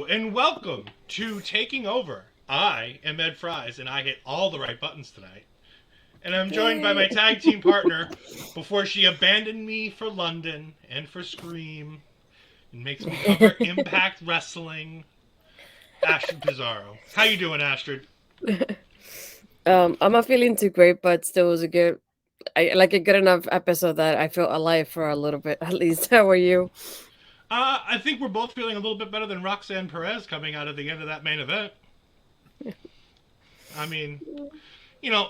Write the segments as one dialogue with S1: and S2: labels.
S1: and welcome to Taking Over. I am Ed Fries, and I hit all the right buttons tonight. And I'm joined by my tag team partner before she abandoned me for London and for Scream and makes me cover Impact Wrestling, Astrid Pizarro. How you doing, Astrid?
S2: I'm not feeling too great, but still was a good, like a good enough episode that I felt alive for a little bit at least. How are you?
S1: I think we're both feeling a little bit better than Roxanne Perez coming out at the end of that main event. I mean, you know,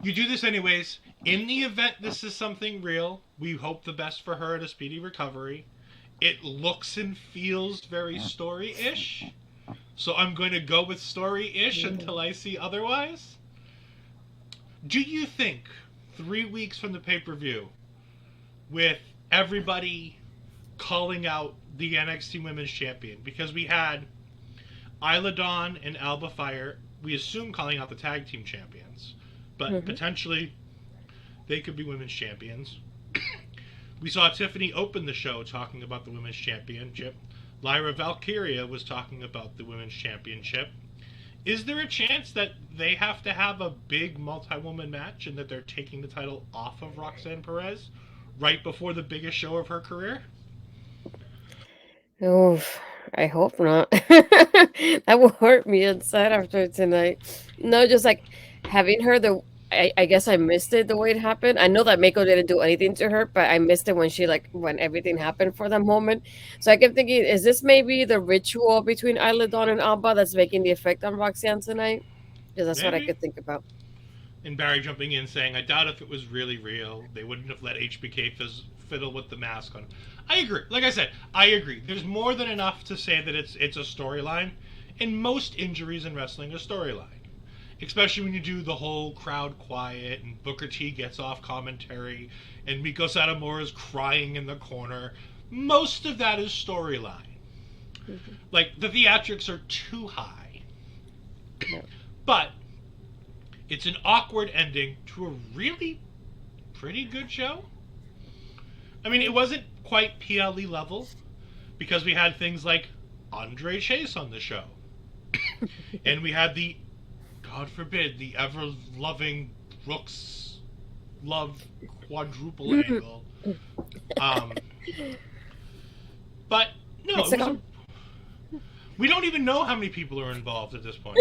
S1: you do this anyways. In the event this is something real, we hope the best for her and a speedy recovery. It looks and feels very story-ish. So I'm going to go with story-ish until I see otherwise. Do you think 3 weeks from the pay-per-view, with everybody calling out the NXT Women's Champion, because we had Isla Dawn and Alba Fire, we assume calling out the tag team champions, but potentially they could be women's champions. We saw Tiffany open the show talking about the women's championship. Lyra Valkyria was talking about the women's championship. Is there a chance that they have to have a big multi-woman match and that they're taking the title off of Roxanne Perez right before the biggest show of her career?
S2: Oh, I hope not. That will hurt me inside after tonight. No, just like having her I guess I missed it the way it happened. I know that Mako didn't do anything to her, but I missed it when when everything happened for that moment. So I kept thinking, is this maybe the ritual between Isla Dawn and Alba that's making the effect on Roxanne tonight? Because that's what I
S1: Maybe.
S2: could think about.
S1: And Barry jumping in saying, I doubt if it was really real. They wouldn't have let HBK fiddle with the mask on. I agree. Like I said, I agree. There's more than enough to say that it's a storyline. And most injuries in wrestling are storyline. Especially when you do the whole crowd quiet and Booker T gets off commentary and Miko Satomura is crying in the corner. Most of that is storyline. Like, the theatrics are too high.
S2: No.
S1: But it's an awkward ending to a really pretty good show. I mean, it wasn't quite PLE level because we had things like Andre Chase on the show. And we had the, God forbid, the ever-loving Brooks love quadruple angle. But, no, we don't even know how many people are involved at this point.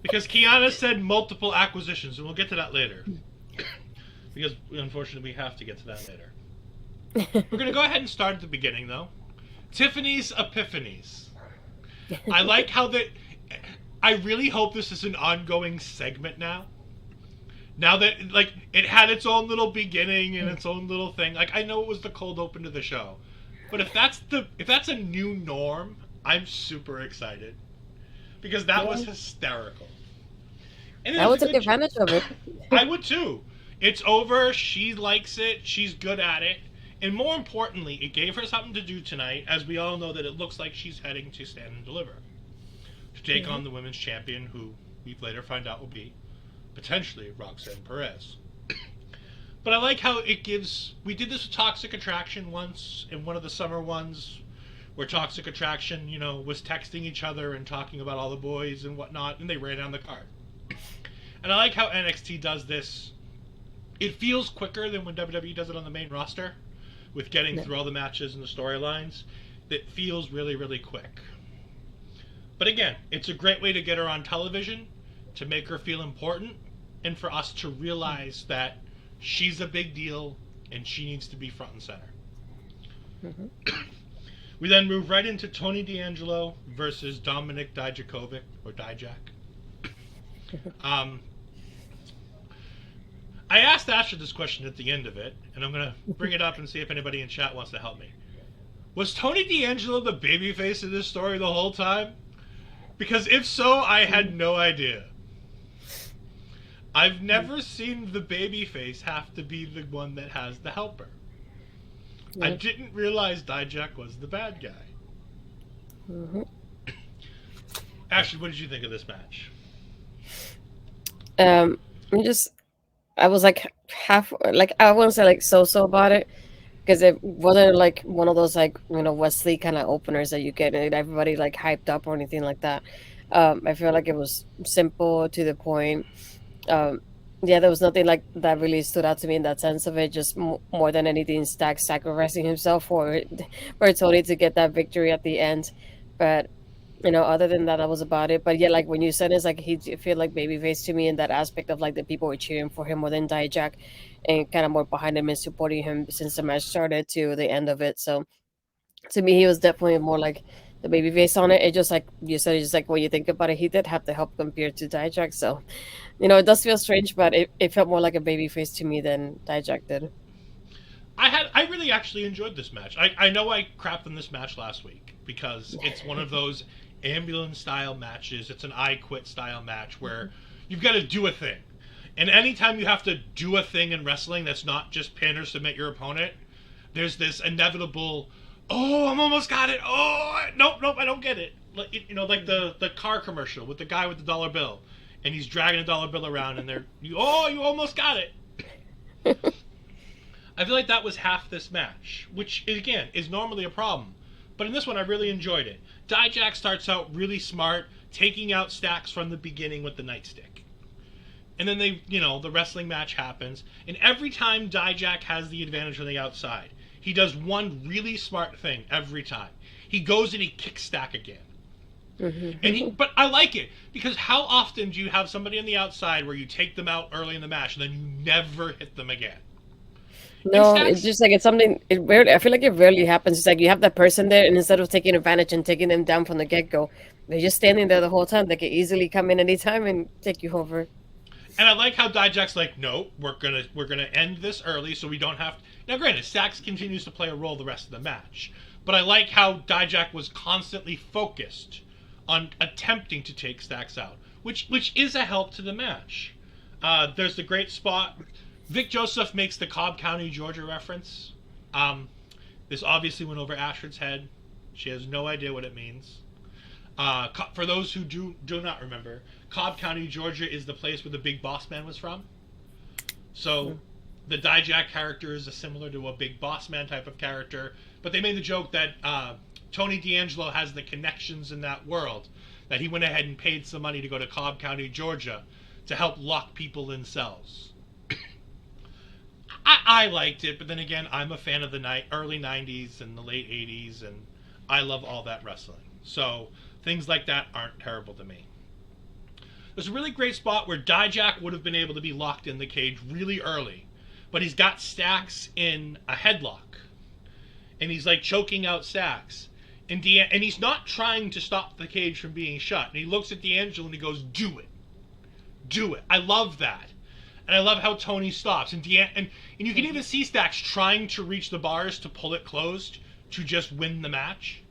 S1: Because Kiana said multiple acquisitions, and we'll get to that later. Because, unfortunately, we have to get to that later. We're going to go ahead and start at the beginning, though. Tiffany's Epiphanies. I like how that... I really hope this is an ongoing segment now. Now that, like, it had its own little beginning and its own little thing. Like, I know it was the cold open to the show. But if that's a new norm, I'm super excited. Because that was hysterical. And
S2: I would take advantage of it.
S1: I would too. It's over. She likes it. She's good at it. And more importantly, it gave her something to do tonight, as we all know that it looks like she's heading to Stand and Deliver. To take on the women's champion, who we later find out will be, potentially, Roxanne Perez. But I like how it gives... We did this with Toxic Attraction once, in one of the summer ones, where Toxic Attraction, was texting each other and talking about all the boys and whatnot, and they ran down the card. And I like how NXT does this. It feels quicker than when WWE does it on the main roster, with getting through all the matches and the storylines. That feels really, really quick. But again, it's a great way to get her on television, to make her feel important, and for us to realize that she's a big deal and she needs to be front and center. We then move right into Tony D'Angelo versus Dominic Dijakovic, or Dijak. I asked Asher this question at the end of it, and I'm going to bring it up and see if anybody in chat wants to help me. Was Tony D'Angelo the babyface of this story the whole time? Because if so, I had no idea. I've never seen the babyface have to be the one that has the helper. I didn't realize Dijak was the bad guy. Ashley, what did you think of this match?
S2: I was like I wouldn't say like so about it. because it wasn't like one of those like Wesley kind of openers that you get and everybody like hyped up or anything like that. I feel like it was simple to the point. Um, yeah, there was nothing like that really stood out to me in that sense of it. Just more than anything, Stack sacrificing himself for Tony to get that victory at the end. But other than that, that was about it. But yeah, like when you said it's like he feel like babyface to me in that aspect of like the people were cheering for him more than Dijak, and kind of more behind him and supporting him since the match started to the end of it. So to me, he was definitely more like the babyface on it. It just like you said, it's just like when you think about it, he did have to help compared to Dijak. So it does feel strange, but it felt more like a babyface to me than Dijak did.
S1: I really actually enjoyed this match. I know I crapped on this match last week because it's one of those ambulance style matches. It's an I quit style match where you've got to do a thing. And anytime you have to do a thing in wrestling that's not just pin or submit your opponent, there's this inevitable, oh, I'm almost got it. Oh, nope, I don't get it. Like, like the car commercial with the guy with the dollar bill, and he's dragging a dollar bill around, and you almost got it. I feel like that was half this match, which again is normally a problem. But in this one, I really enjoyed it. Dijak starts out really smart, taking out Stacks from the beginning with the nightstick. And then the wrestling match happens. And every time Dijak has the advantage on the outside, he does one really smart thing every time. He goes and he kicks Stack again. But I like it because how often do you have somebody on the outside where you take them out early in the match and then you never hit them again?
S2: No, it's just like it's something. It rarely. I feel like it rarely happens. It's like you have that person there, and instead of taking advantage and taking them down from the get go, they're just standing there the whole time. They can easily come in anytime and take you over.
S1: And I like how Dijak's like, no, we're gonna end this early so we don't have to. Now, granted, Stacks continues to play a role the rest of the match, but I like how Dijak was constantly focused on attempting to take Stacks out, which is a help to the match. There's the great spot. Vic Joseph makes the Cobb County, Georgia reference. This obviously went over Astrid's head. She has no idea what it means. For those who do not remember, Cobb County, Georgia is the place where the Big Boss Man was from. So the Dijak character is similar to a Big Boss Man type of character. But they made the joke that Tony D'Angelo has the connections in that world, that he went ahead and paid some money to go to Cobb County, Georgia to help lock people in cells. I liked it, but then again, I'm a fan of the early 90s and the late 80s, and I love all that wrestling. So things like that aren't terrible to me. There's a really great spot where Dijak would have been able to be locked in the cage really early, but he's got Stacks in a headlock, and he's like choking out Stacks. And he's not trying to stop the cage from being shut. And he looks at D'Angelo and he goes, "Do it. Do it." I love that. And I love how Tony stops. And you can even see Stacks trying to reach the bars to pull it closed to just win the match.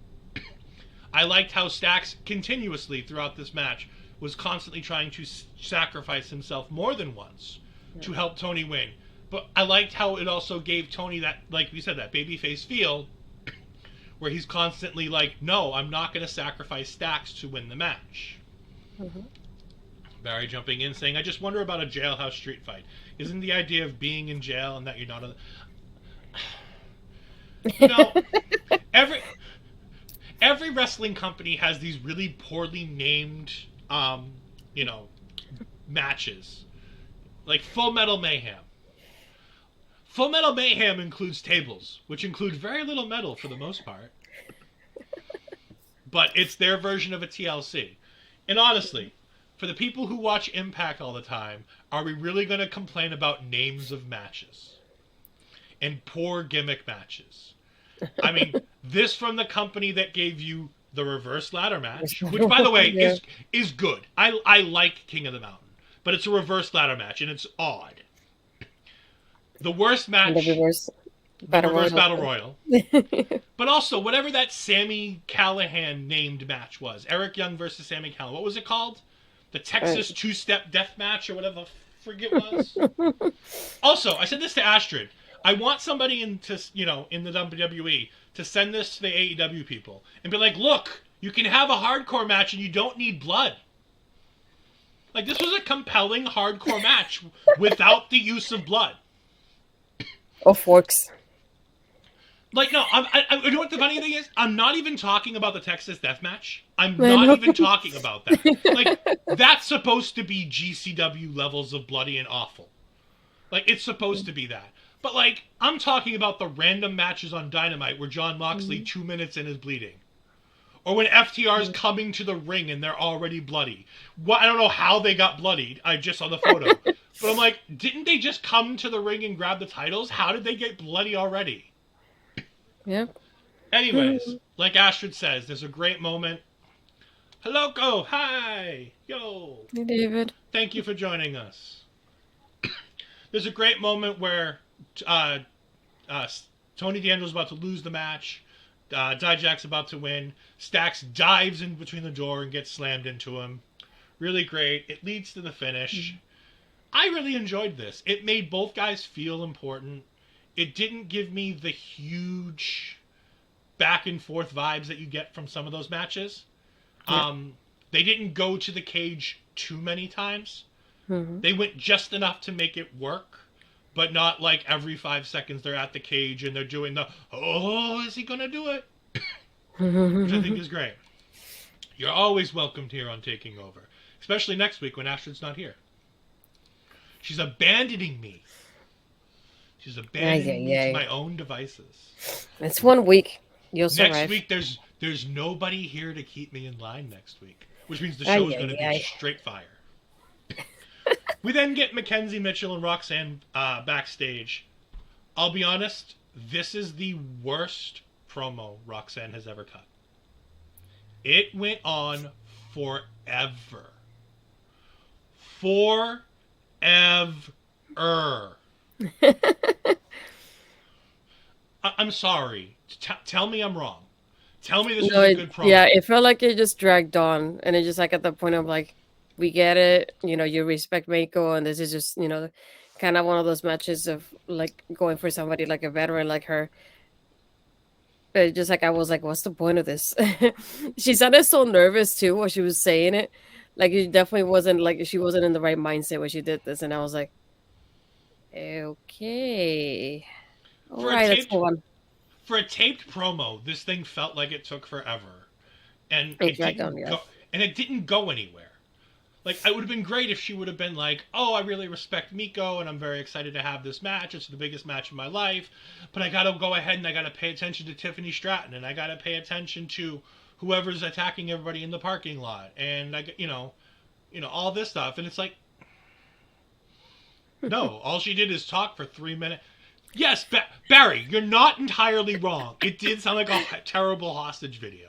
S1: I liked how Stacks continuously throughout this match was constantly trying to sacrifice himself more than once to help Tony win. But I liked how it also gave Tony that, like we said, that babyface feel where he's constantly like, no, I'm not going to sacrifice Stacks to win the match. Barry jumping in saying, I just wonder about a jailhouse street fight. Isn't the idea of being in jail and that you're not every wrestling company has these really poorly named matches. Like Full Metal Mayhem. Full Metal Mayhem includes tables, which include very little metal for the most part. But it's their version of a TLC. And honestly, for the people who watch Impact all the time, are we really going to complain about names of matches? And poor gimmick matches? I mean, this from the company that gave you the reverse ladder match, which, by the way, is good. I like King of the Mountain, but it's a reverse ladder match, and it's odd. The worst match, the reverse battle royal. But also, whatever that Sami Callihan named match was, Eric Young versus Sami Callihan, what was it called? The Texas two-step death match or whatever the frig it was. Also, I said this to Astrid. I want somebody in the WWE to send this to the AEW people and be like, look, you can have a hardcore match and you don't need blood. Like, this was a compelling hardcore match without the use of blood.
S2: Or forks.
S1: Like, no, you know what the funny thing is? I'm not even talking about the Texas Death Match. I'm
S2: I
S1: not
S2: know.
S1: even talking about that. Like, that's supposed to be GCW levels of bloody and awful. Like, it's supposed to be that. But, like, I'm talking about the random matches on Dynamite where John Moxley,
S2: Mhm.
S1: 2 minutes in, is bleeding. Or when FTR is
S2: Yeah.
S1: coming to the ring and they're already bloody. I don't know how they got bloodied. I just saw the photo. But I'm like, didn't they just come to the ring and grab the titles? How did they get bloody already?
S2: Yep.
S1: Anyways, like Astrid says, there's a great moment. Hello, hi, yo,
S2: Hey, David.
S1: thank you for joining us. There's a great moment where uh, uh, Tony D'Angelo's about to lose the match. Dijak's about to win. Stax dives in between the door and gets slammed into him. Really great. It leads to the finish. I really enjoyed this. It made both guys feel important. It didn't give me the huge back and forth vibes that you get from some of those matches.
S2: Yeah.
S1: They didn't go to the cage too many times.
S2: Hmm.
S1: They went just enough to make it work, but not like every 5 seconds they're at the cage and they're doing the, oh, is he going to do it? Which I think is great. You're always welcomed here on Taking Over, especially next week when Astrid's not here. She's abandoning me. She's
S2: Ay,
S1: abandoning
S2: ay,
S1: me to
S2: ay.
S1: my own devices.
S2: It's 1 week. You'll
S1: Next
S2: survive.
S1: week, there's nobody here to keep me in line next week, which means the
S2: Ay,
S1: show's going
S2: ay,
S1: to be
S2: ay.
S1: straight fire. We then get Mackenzie Mitchell and Roxanne backstage. I'll be honest, this is the worst promo Roxanne has ever cut. It went on forever. Forever. I'm sorry. Tell me I'm wrong. Tell me this was
S2: No,
S1: a good
S2: yeah,
S1: promo.
S2: it felt like it just dragged on, and it just like at the point of like, we get it, you respect Mako, and this is just, kind of one of those matches of like going for somebody like a veteran like her. But it just like I was like, what's the point of this? She sounded so nervous too while she was saying it. Like it definitely wasn't like she wasn't in the right mindset when she did this, and I was like, okay, all
S1: For a
S2: right, let's
S1: taped
S2: move on.
S1: for a taped promo, this thing felt like it took forever, and
S2: It dragged on, yeah.
S1: it didn't go anywhere. Like, it would have been great if she would have been like, oh, I really respect Miko and I'm very excited to have this match. It's the biggest match of my life. But I got to go ahead and I got to pay attention to Tiffany Stratton and I got to pay attention to whoever's attacking everybody in the parking lot. And, all this stuff. And it's like, no, all she did is talk for 3 minutes. Yes, Barry, you're not entirely wrong. It did sound like a terrible hostage video.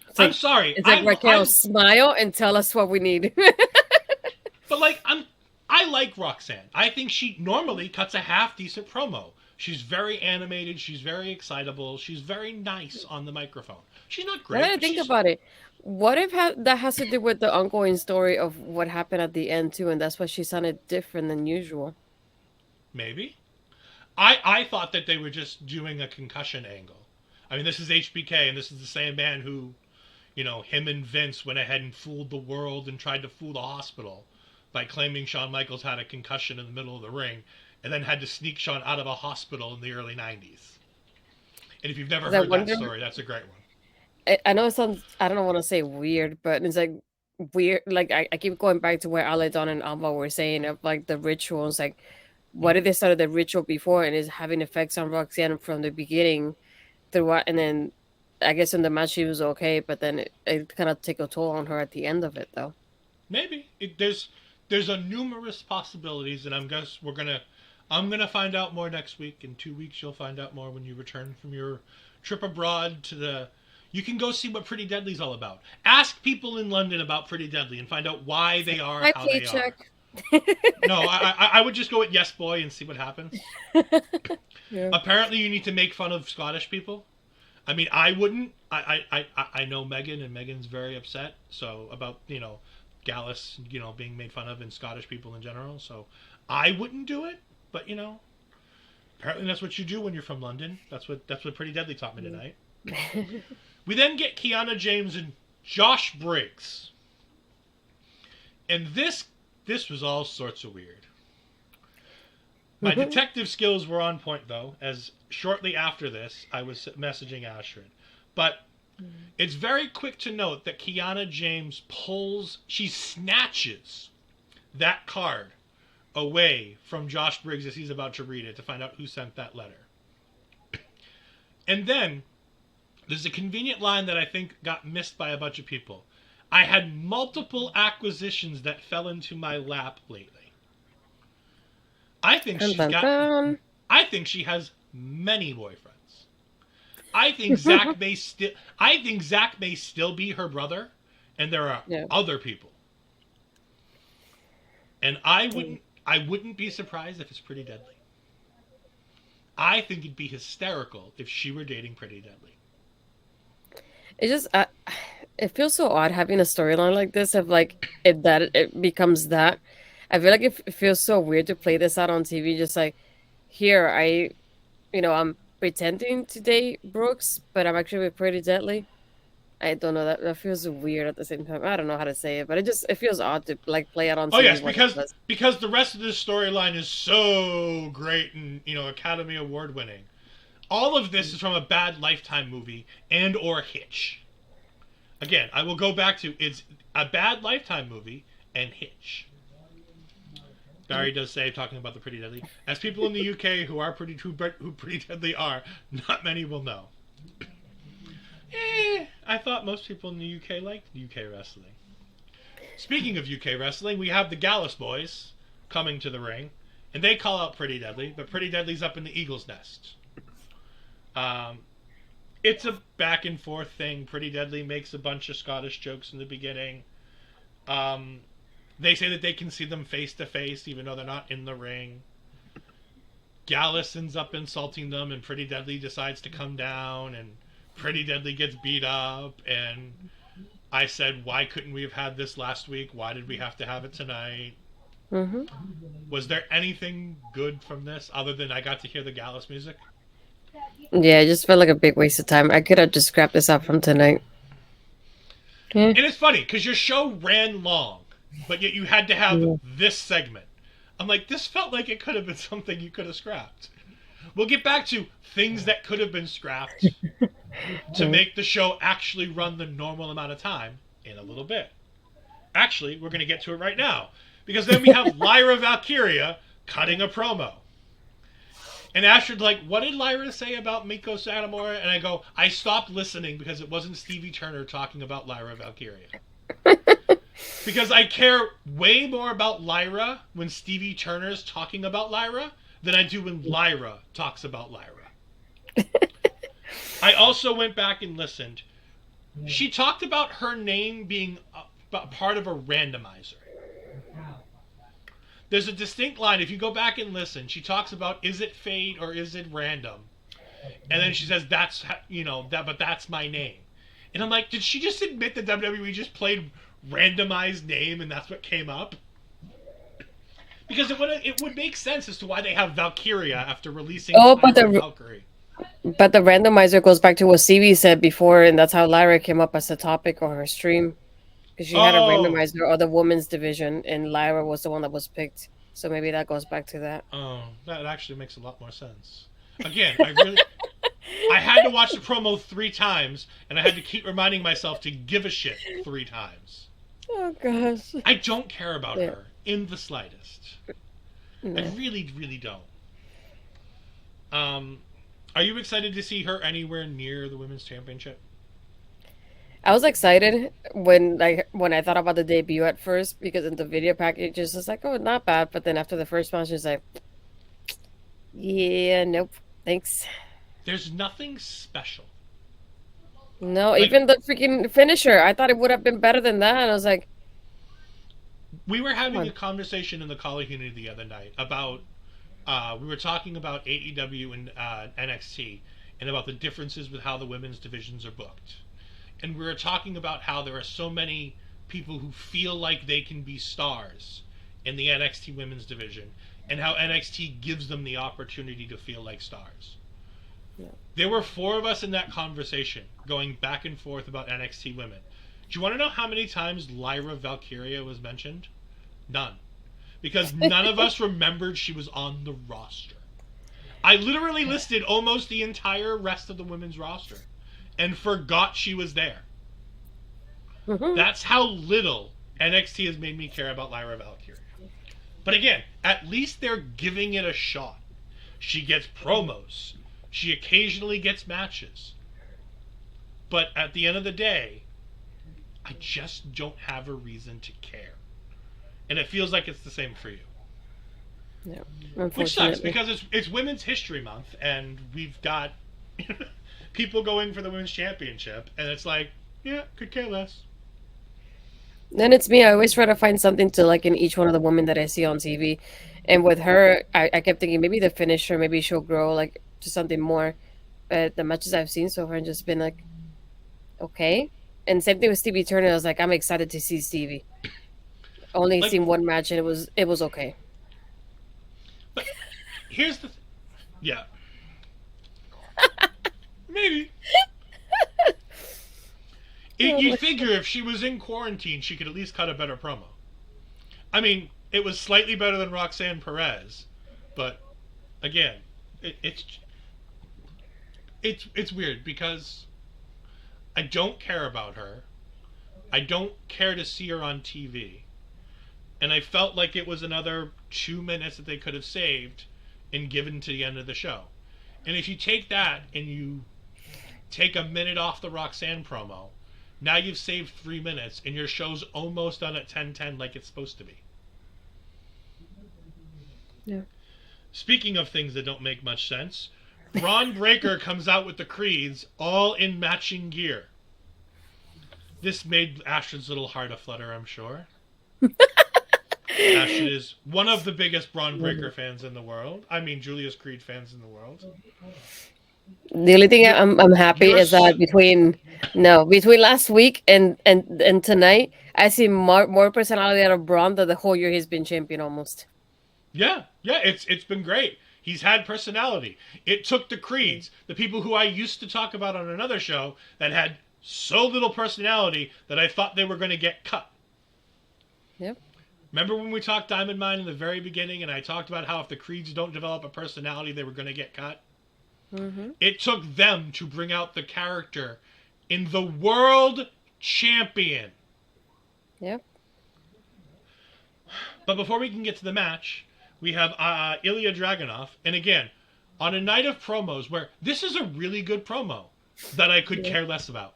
S2: It's
S1: I'm
S2: like
S1: sorry.
S2: it's like Raquel, smile and tell us what we need.
S1: But like I like Roxanne. I think she normally cuts a half decent promo. She's very animated, she's very excitable, she's very nice on the microphone. She's not
S2: Now that
S1: great,
S2: I
S1: but
S2: think
S1: she's
S2: about it, what if that has to do with the ongoing story of what happened at the end too, and that's why she sounded different than usual.
S1: maybe. I thought that they were just doing a concussion angle. I mean, this is HBK and this is the same man who, him and Vince went ahead and fooled the world and tried to fool the hospital by claiming Shawn Michaels had a concussion in the middle of the ring and then had to sneak Shawn out of a hospital in the early 90s. And if you've never
S2: 'Cause I
S1: heard that
S2: wonder.
S1: story, that's a great one.
S2: I know it sounds. I don't want to say weird, but it's like weird. Like I keep going back to where Aledon and Alba were saying of like the rituals. Like, what if they started the ritual before and is having effects on Roxanne from the beginning throughout, and then I guess in the match she was okay, but then it kind of took a toll on her at the end of it, though.
S1: Maybe there's a numerous possibilities, and I'm gonna find out more next week. In 2 weeks, you'll find out more when you return from your trip abroad to the. You can go see what Pretty Deadly's all about. Ask people in London about Pretty Deadly and find out why they are
S2: Hi,
S1: how they are.
S2: paycheck.
S1: No, I would just go with Yes Boy and see what happens.
S2: Yeah.
S1: Apparently, you need to make fun of Scottish people. I mean, I wouldn't. I know Megan, and Megan's very upset. So about Gallus, being made fun of, and Scottish people in general. So I wouldn't do it. But apparently that's what you do when you're from London. That's what Pretty Deadly taught me tonight. We then get Kiana James and Josh Briggs, and this was all sorts of weird. My detective skills were on point, though, as shortly after this, I was messaging Astrid. But it's very quick to note that Kiana James she snatches that card away from Josh Briggs as he's about to read it to find out who sent that letter. And then, there's a convenient line that I think got missed by a bunch of people. I had multiple acquisitions that fell into my lap lately. I think I think she has many boyfriends. I think Zach may still be her brother, and there are other people. And I wouldn't be surprised if it's Pretty Deadly. I think it'd be hysterical if she were dating Pretty Deadly.
S2: It just it feels so odd having a storyline like this of like it becomes that. I feel like it feels so weird to play this out on TV. Just like here, I'm pretending to date Brooks, but I'm actually Pretty Deadly. I don't know, that feels weird at the same time. I don't know how to say it, but it feels odd to like play out on TV.
S1: Oh yes, because the rest of this storyline is so great and Academy Award winning. All of this is from a bad Lifetime movie and or Hitch. Again, I will go back to it's a bad Lifetime movie and Hitch. Barry does say, talking about the Pretty Deadly, as people in the UK who Pretty Deadly are, not many will know. I thought most people in the UK liked UK wrestling. Speaking of UK wrestling, we have the Gallus boys coming to the ring, and they call out Pretty Deadly, but Pretty Deadly's up in the Eagle's Nest. It's a back and forth thing. Pretty Deadly makes a bunch of Scottish jokes in the beginning. They say that they can see them face to face, even though they're not in the ring. Gallus ends up insulting them, and Pretty Deadly decides to come down, and Pretty Deadly gets beat up, and I said, why couldn't we have had this last week? Why did we have to have it tonight?
S2: Mm-hmm.
S1: Was there anything good from this other than I got to hear the Gallus music?
S2: Yeah, it just felt like a big waste of time. I could have just scrapped this out from tonight. Yeah.
S1: And it's funny, because your show ran long, but yet you had to have this segment. I'm like, this felt like it could have been something you could have scrapped. We'll get back to things that could have been scrapped to make the show actually run the normal amount of time in a little bit. Actually, we're going to get to it right now. Because then we have Lyra Valkyria cutting a promo. And Astrid's like, what did Lyra say about Miko Satomura? And I go, I stopped listening because it wasn't Stevie Turner talking about Lyra Valkyria. Because I care way more about Lyra when Stevie Turner's talking about Lyra than I do when Lyra talks about Lyra. I also went back and listened. She talked about her name being part of a randomizer. There's a distinct line. If you go back and listen, she talks about, is it fate or is it random? And then she says, but that's my name. And I'm like, did she just admit that WWE just played randomized name and that's what came up? Because it would make sense as to why they have Valkyria after releasing Valkyrie.
S2: But the randomizer goes back to what Stevie said before, and that's how Lyra came up as a topic on her stream. Because she had a randomizer of the women's division, and Lyra was the one that was picked. So maybe that goes back to that.
S1: Oh, that actually makes a lot more sense. Again, I had to watch the promo 3 times, and I had to keep reminding myself to give a shit 3 times.
S2: Oh, gosh.
S1: I don't care about her in the slightest. No. I really, really don't. Are you excited to see her anywhere near the Women's Championship?
S2: I was excited when I thought about the debut at first, because in the video package it was like, oh, not bad. But then after the first match, it's like, yeah, nope, thanks.
S1: There's nothing special.
S2: No, even the freaking finisher. I thought it would have been better than that. And I was like,
S1: we were having a conversation in the Call Unity the other night about, we were talking about AEW and NXT and about the differences with how the women's divisions are booked. And we were talking about how there are so many people who feel like they can be stars in the NXT women's division, and how NXT gives them the opportunity to feel like stars. Yeah. There were 4 of us in that conversation going back and forth about NXT women. Do you want to know how many times Lyra Valkyria was mentioned? None. because none of us remembered she was on the roster. I literally listed almost the entire rest of the women's roster and forgot she was there. That's how little NXT has made me care about Lyra Valkyria. But again, at least they're giving it a shot. She gets promos. She occasionally gets matches. But at the end of the day, I just don't have a reason to care. And it feels like it's the same for you.
S2: Yeah,
S1: which sucks because it's Women's History Month and we've got people going for the Women's Championship and it's like, yeah, could care less.
S2: Then it's me. I always try to find something to like in each one of the women that I see on TV. And with her, I kept thinking maybe the finisher, maybe she'll grow like to something more. But the matches I've seen so far have just been like, okay. And same thing with Stevie Turner. I was like, I'm excited to see Stevie. Only
S1: Like,
S2: seen one match and it was okay.
S1: But here's the yeah. Maybe. You figure if she was in quarantine, she could at least cut a better promo. I mean, it was slightly better than Roxanne Perez, but again, it's weird because I don't care about her. I don't care to see her on TV. And I felt like it was another 2 minutes that they could have saved and given to the end of the show. And if you take that and you take a minute off the Roxanne promo, now you've saved 3 minutes and your show's almost done at 10:10 like it's supposed to be.
S2: Yeah.
S1: Speaking of things that don't make much sense, Braun Breaker comes out with the Creeds all in matching gear. This made Astrid's little heart aflutter, I'm sure. Astrid is one of the biggest Braun Breaker fans in the world. I mean, Julius Creed fans in the world.
S2: The only thing I'm happy is that between last week and tonight, I see more personality out of Braun than the whole year he's been champion almost.
S1: Yeah, it's been great. He's had personality. It took the Creeds, the people who I used to talk about on another show that had so little personality that I thought they were going to get cut.
S2: Yep.
S1: Remember when we talked Diamond Mine in the very beginning and I talked about how if the Creeds don't develop a personality, they were going to get cut? Mm-hmm. It took them to bring out the character in the world champion.
S2: Yep.
S1: But before we can get to the match, we have Ilya Dragunov. And again, on a night of promos where this is a really good promo that I could care less about.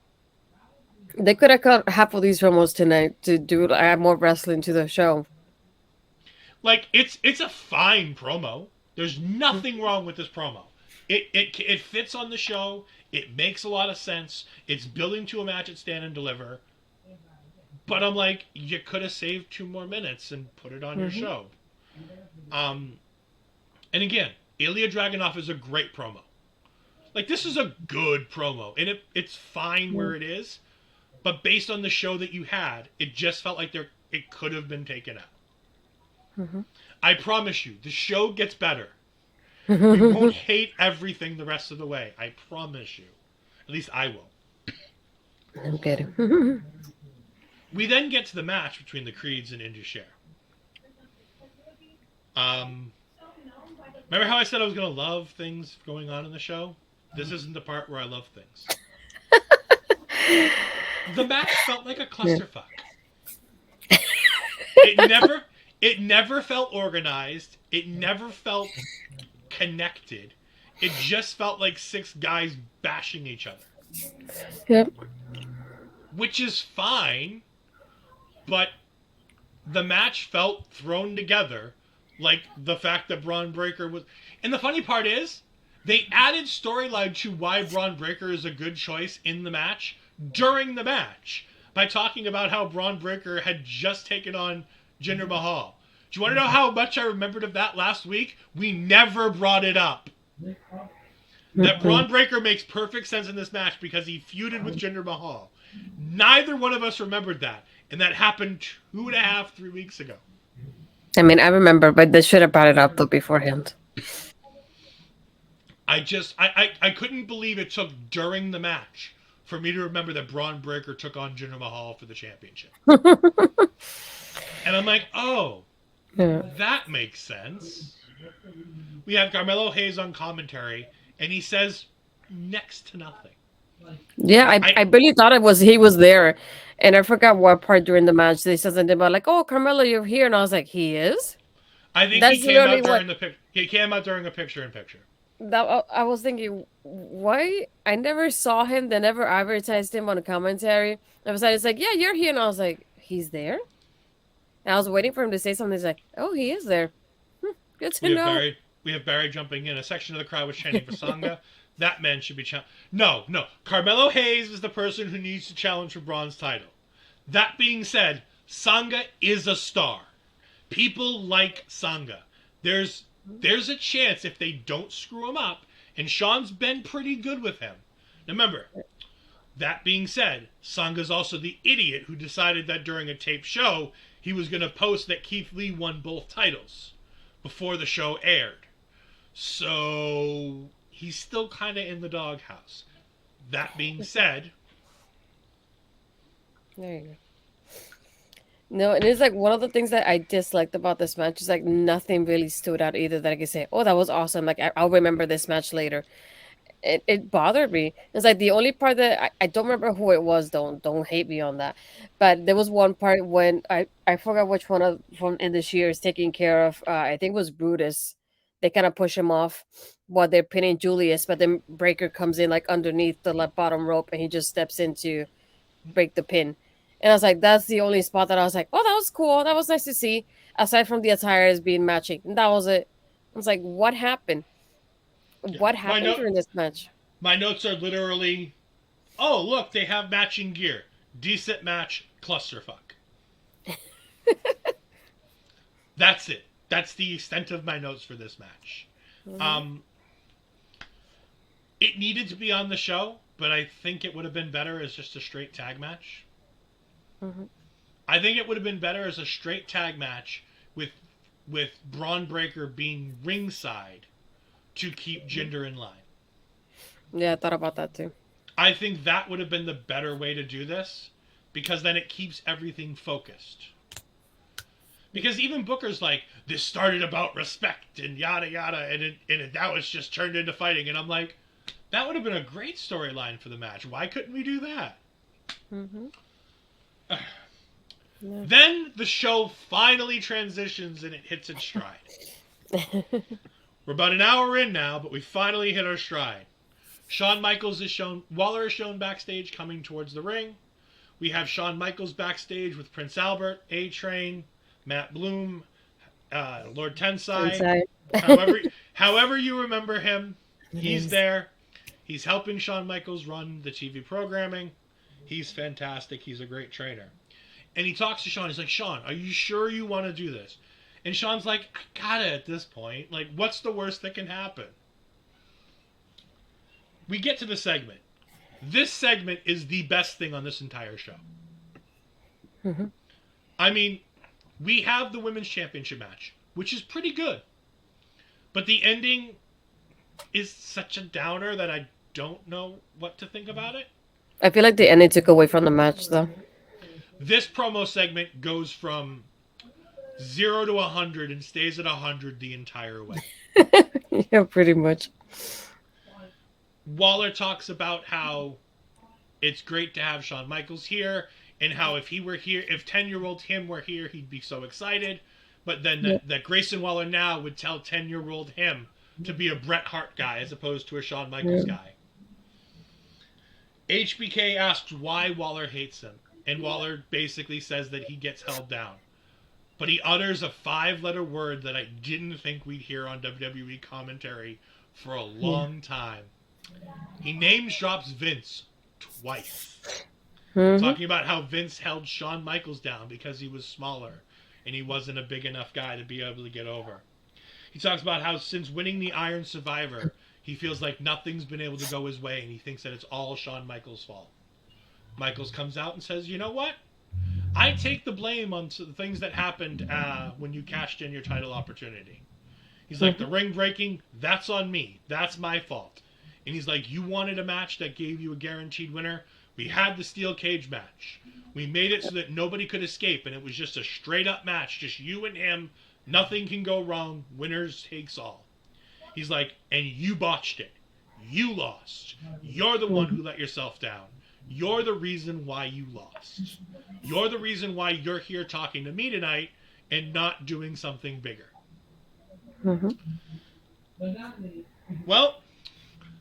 S2: They could have cut half of these promos tonight to add more wrestling to the show.
S1: Like, it's a fine promo. There's nothing wrong with this promo. It fits on the show. It makes a lot of sense. It's building to a match at Stand and Deliver. But I'm like, you could have saved 2 more minutes and put it on your show. And again, Ilya Dragunov is a great promo. Like, this is a good promo. And it's fine where it is. But based on the show that you had, it just felt like it could have been taken out. Mm-hmm. I promise you, the show gets better. We won't hate everything the rest of the way. I promise you. At least I will.
S2: I'm kidding.
S1: We then get to the match between the Creeds and Indus Sher. Remember how I said I was going to love things going on in the show? This isn't the part where I love things. The match felt like a clusterfuck. It never felt organized. It never felt connected. It just felt like 6 guys bashing each other.
S2: Yep.
S1: Which is fine, but the match felt thrown together like the fact that Braun Breaker was... And the funny part is, they added storyline to why Braun Breaker is a good choice in the match during the match by talking about how Braun Breaker had just taken on Jinder Mahal. Do you want to know how much I remembered of that last week? We never brought it up. That Braun Breaker makes perfect sense in this match because he feuded with Jinder Mahal. Neither one of us remembered that. And that happened 2.5, 3 weeks ago.
S2: I mean, I remember, but they should have brought it up though beforehand.
S1: I couldn't believe it took during the match for me to remember that Braun Breaker took on Jinder Mahal for the championship. And I'm like, oh,
S2: Yeah.
S1: That makes sense. We have Carmelo Hayes on commentary, and he says next to nothing.
S2: Yeah,
S1: I
S2: I really thought he was there, and I forgot what part during the match they said something about like, "Oh, Carmelo, you're here," and I was like, "He is."
S1: I think he
S2: That's
S1: came
S2: literally
S1: out
S2: what
S1: during the pic. He came out during a picture in picture.
S2: I was thinking. Why I never saw him? They never advertised him on a commentary. I was like, "Yeah, you're here," and I was like, "He's there." And I was waiting for him to say something. He's like, "Oh, he is there. Good to
S1: We have
S2: know."
S1: Barry. We have Barry jumping in. A section of the crowd was chanting for Sanga. That man should be challenged. No, no. Carmelo Hayes is the person who needs to challenge for bronze title. That being said, Sanga is a star. People like Sanga. There's a chance if they don't screw him up, and Sean's been pretty good with him. Now remember, that being said, Sanga's also the idiot who decided that during a taped show he was going to post that Keith Lee won both titles before the show aired. So he's still kind of in the doghouse. That being said,
S2: There you go. No, and it's like one of the things that I disliked about this match is like nothing really stood out either that I could say, oh, that was awesome. Like I'll remember this match later. It bothered me. It's like the only part that I don't remember who it was. Don't hate me on that. But there was one part when I forgot which one of from in this year is taking care of. I think it was Brutus. They kind of push him off while they're pinning Julius, but then Breaker comes in like underneath the left bottom rope and he just steps in to break the pin. And I was like, that's the only spot that I was like, oh, that was cool. That was nice to see. Aside from the attires being matching, and that was it. I was like, what happened?
S1: yeah,
S2: What happened during this match?
S1: my notes are literally, oh look, they have matching gear. Decent match, clusterfuck. That's it. That's the extent of my notes for this match.
S2: Mhm.
S1: Um, it needed to be on the show, but I think it would have been better as just a straight tag match.
S2: Mhm.
S1: I think it would have been better as a straight tag match with Braun Breaker being ringside to keep Jinder in line.
S2: Yeah, I thought about that too.
S1: I think that would have been the better way to do this because then it keeps everything focused. Because even Booker's like, this started about respect and yada yada, and now it's just turned into fighting. And I'm like, that would have been a great storyline for the match. Why couldn't we do that?
S2: Hmm. Yeah.
S1: Then the show finally transitions and it hits its stride. We're about an hour in now, but we finally hit our stride. Shawn Michaels is shown, Waller is shown backstage coming towards the ring. We have Shawn Michaels backstage with Prince Albert, A-Train, Matt Bloom, Lord Tensai.
S2: Inside.
S1: However you remember him, he's there. He's helping Shawn Michaels run the TV programming. He's fantastic. He's a great trainer. And he talks to Shawn. He's like, Shawn, are you sure you want to do this? And Shawn's like, I got it at this point. Like, what's the worst that can happen? We get to the segment. This segment is the best thing on this entire show.
S2: Mhm.
S1: I mean, we have the women's championship match, which is pretty good. But the ending is such a downer that I don't know what to think about it.
S2: I feel like the ending took away from the match, though.
S1: This promo segment goes from 0 to 100 and stays at 100 the entire way.
S2: Yeah, pretty much.
S1: Waller talks about how it's great to have Shawn Michaels here, and how if he were here, if 10-year-old him were here, he'd be so excited. But then
S2: Yeah.
S1: that Grayson Waller now would tell 10-year-old him to be a Bret Hart guy as opposed to a Shawn Michaels guy. HBK asks why Waller hates him, and Waller basically says that he gets held down. But he utters a 5-letter word that I didn't think we'd hear on WWE commentary for a long time. He name drops Vince twice.
S2: Mhm.
S1: Talking about how Vince held Shawn Michaels down because he was smaller and he wasn't a big enough guy to be able to get over. He talks about how since winning the Iron Survivor, he feels like nothing's been able to go his way and he thinks that it's all Shawn Michaels' fault. Michaels comes out and says, you know what? I take the blame on the things that happened when you cashed in your title opportunity. He's like, the ring breaking, that's on me. That's my fault. And he's like, you wanted a match that gave you a guaranteed winner? We had the steel cage match. We made it so that nobody could escape, and it was just a straight up match, just you and him Nothing can go wrong. Winners takes all. He's like, and you botched it. You lost. You're the one who let yourself down. You're the reason why you lost. You're the reason why you're here talking to me tonight and not doing something bigger.
S2: Mm-hmm.
S1: Well,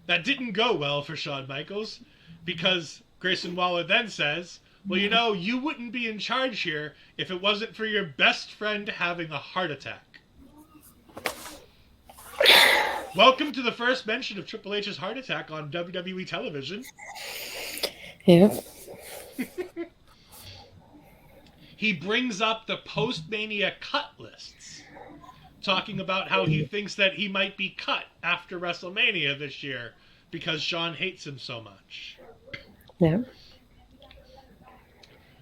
S1: that didn't go well for Shawn Michaels because Grayson Waller then says, well, you know, you wouldn't be in charge here if it wasn't for your best friend having a heart attack. Welcome to the first mention of Triple H's heart attack on WWE television.
S2: Yeah.
S1: He brings up the post-Mania cut lists, talking about how he thinks that he might be cut after WrestleMania this year because Shawn hates him so much.
S2: Yeah.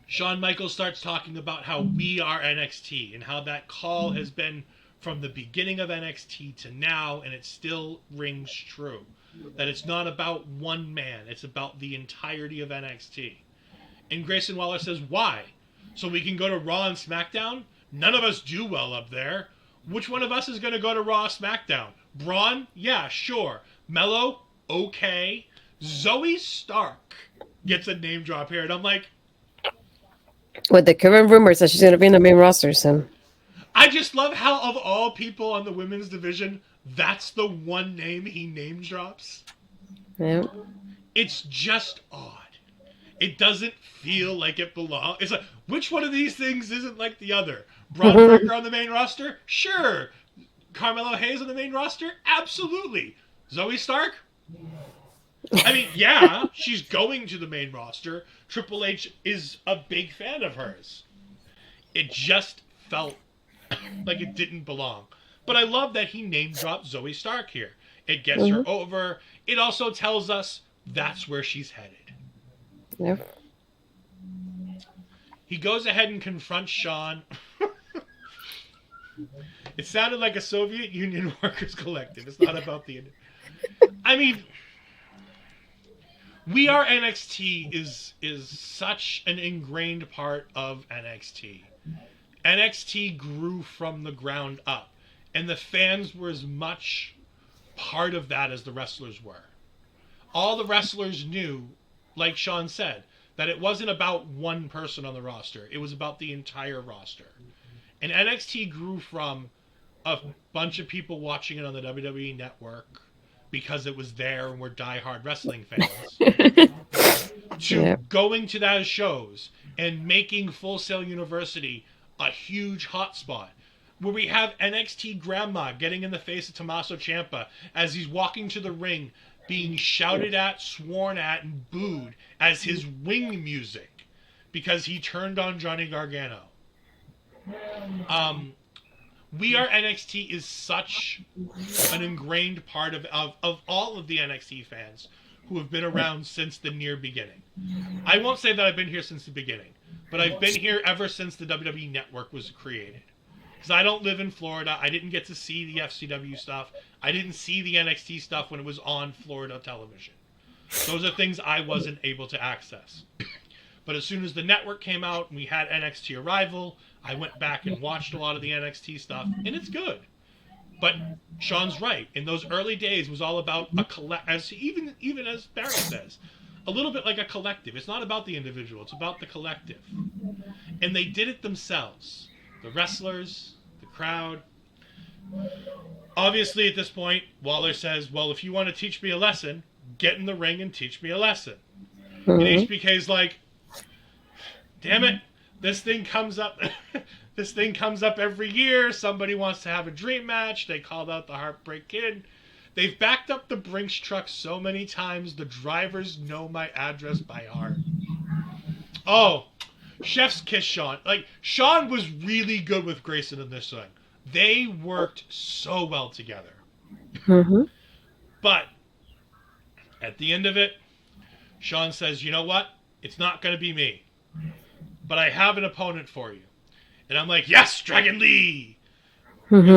S1: Shawn Michaels starts talking about how we are NXT and how that call has been from the beginning of NXT to now, and it still rings true. That it's not about one man, it's about the entirety of NXT. And Grayson Waller says, why? So we can go to Raw and SmackDown? None of us do well up there. Which one of us is going to go to Raw or SmackDown? Braun? Yeah, sure. Mello? Okay. Zoe Stark gets a name drop here, and I'm like...
S2: With the current rumors that she's going to be in the main roster soon.
S1: I just love how, of all people on the women's division, that's the one name he name drops.
S2: Yeah.
S1: It's just odd. It doesn't feel like it belongs. It's like, which one of these things isn't like the other? Braun Breaker on the main roster? Sure. Carmelo Hayes on the main roster? Absolutely. Zoe Stark? I mean, yeah, she's going to the main roster. Triple H is a big fan of hers. It just felt like it didn't belong. But I love that he name dropped Zoe Stark here. It gets her over. It also tells us that's where she's headed.
S2: Yep.
S1: He goes ahead and confronts Shawn. It sounded like a Soviet Union workers collective. It's not about the... I mean, We Are NXT is such an ingrained part of NXT. NXT grew from the ground up, and the fans were as much part of that as the wrestlers were. All the wrestlers knew, like Shawn said, that it wasn't about one person on the roster. It was about the entire roster. And NXT grew from a bunch of people watching it on the WWE Network because it was there and were diehard wrestling fans to going to those shows and making Full Sail University a huge hotspot, where we have NXT Grandma getting in the face of Tommaso Ciampa as he's walking to the ring, being shouted at, sworn at, and booed as his wing music because he turned on Johnny Gargano. We Are NXT is such an ingrained part of all of the NXT fans who have been around since the near beginning. I won't say that I've been here since the beginning, but I've been here ever since the WWE Network was created. Because I don't live in Florida. I didn't get to see the FCW stuff. I didn't see the NXT stuff when it was on Florida television. Those are things I wasn't able to access. But as soon as the network came out and we had NXT Arrival, I went back and watched a lot of the NXT stuff, and it's good. But Shawn's right. In those early days, it was all about even as Barry says, a little bit like a collective. It's not about the individual. It's about the collective. And they did it themselves. The wrestlers, the crowd. Obviously, at this point, Waller says, well, if you want to teach me a lesson, get in the ring and teach me a lesson. And HBK's like, damn it, this thing comes up every year. Somebody wants to have a dream match. They called out the Heartbreak Kid. They've backed up the Brinks truck so many times, the drivers know my address by heart. Oh, chef's kiss Shawn. Like, Shawn was really good with Grayson in this thing. They worked so well together. But at the end of it, Shawn says, you know what? It's not going to be me. But I have an opponent for you. And I'm like, yes, Dragon Lee! And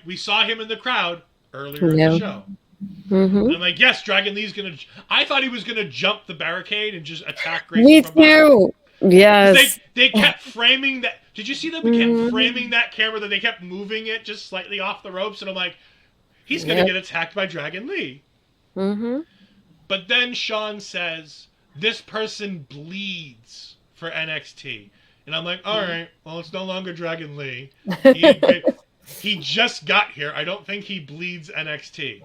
S1: we saw him in the crowd earlier in the show. And I'm like, yes, Dragon Lee's going to... I thought he was going to jump the barricade and just attack Grayson
S2: Me
S1: from behind.
S2: too! Yes.
S1: They kept framing that... Did you see them kept framing
S2: Mm,
S1: that camera, that they kept moving it just slightly off the ropes? And I'm like, he's going to
S2: yep.
S1: get attacked by Dragon Lee.
S2: Mm-hmm.
S1: But then Sean says, this person bleeds for NXT. And I'm like, all right, well, it's no longer Dragon Lee. He just got here. I don't think he bleeds NXT.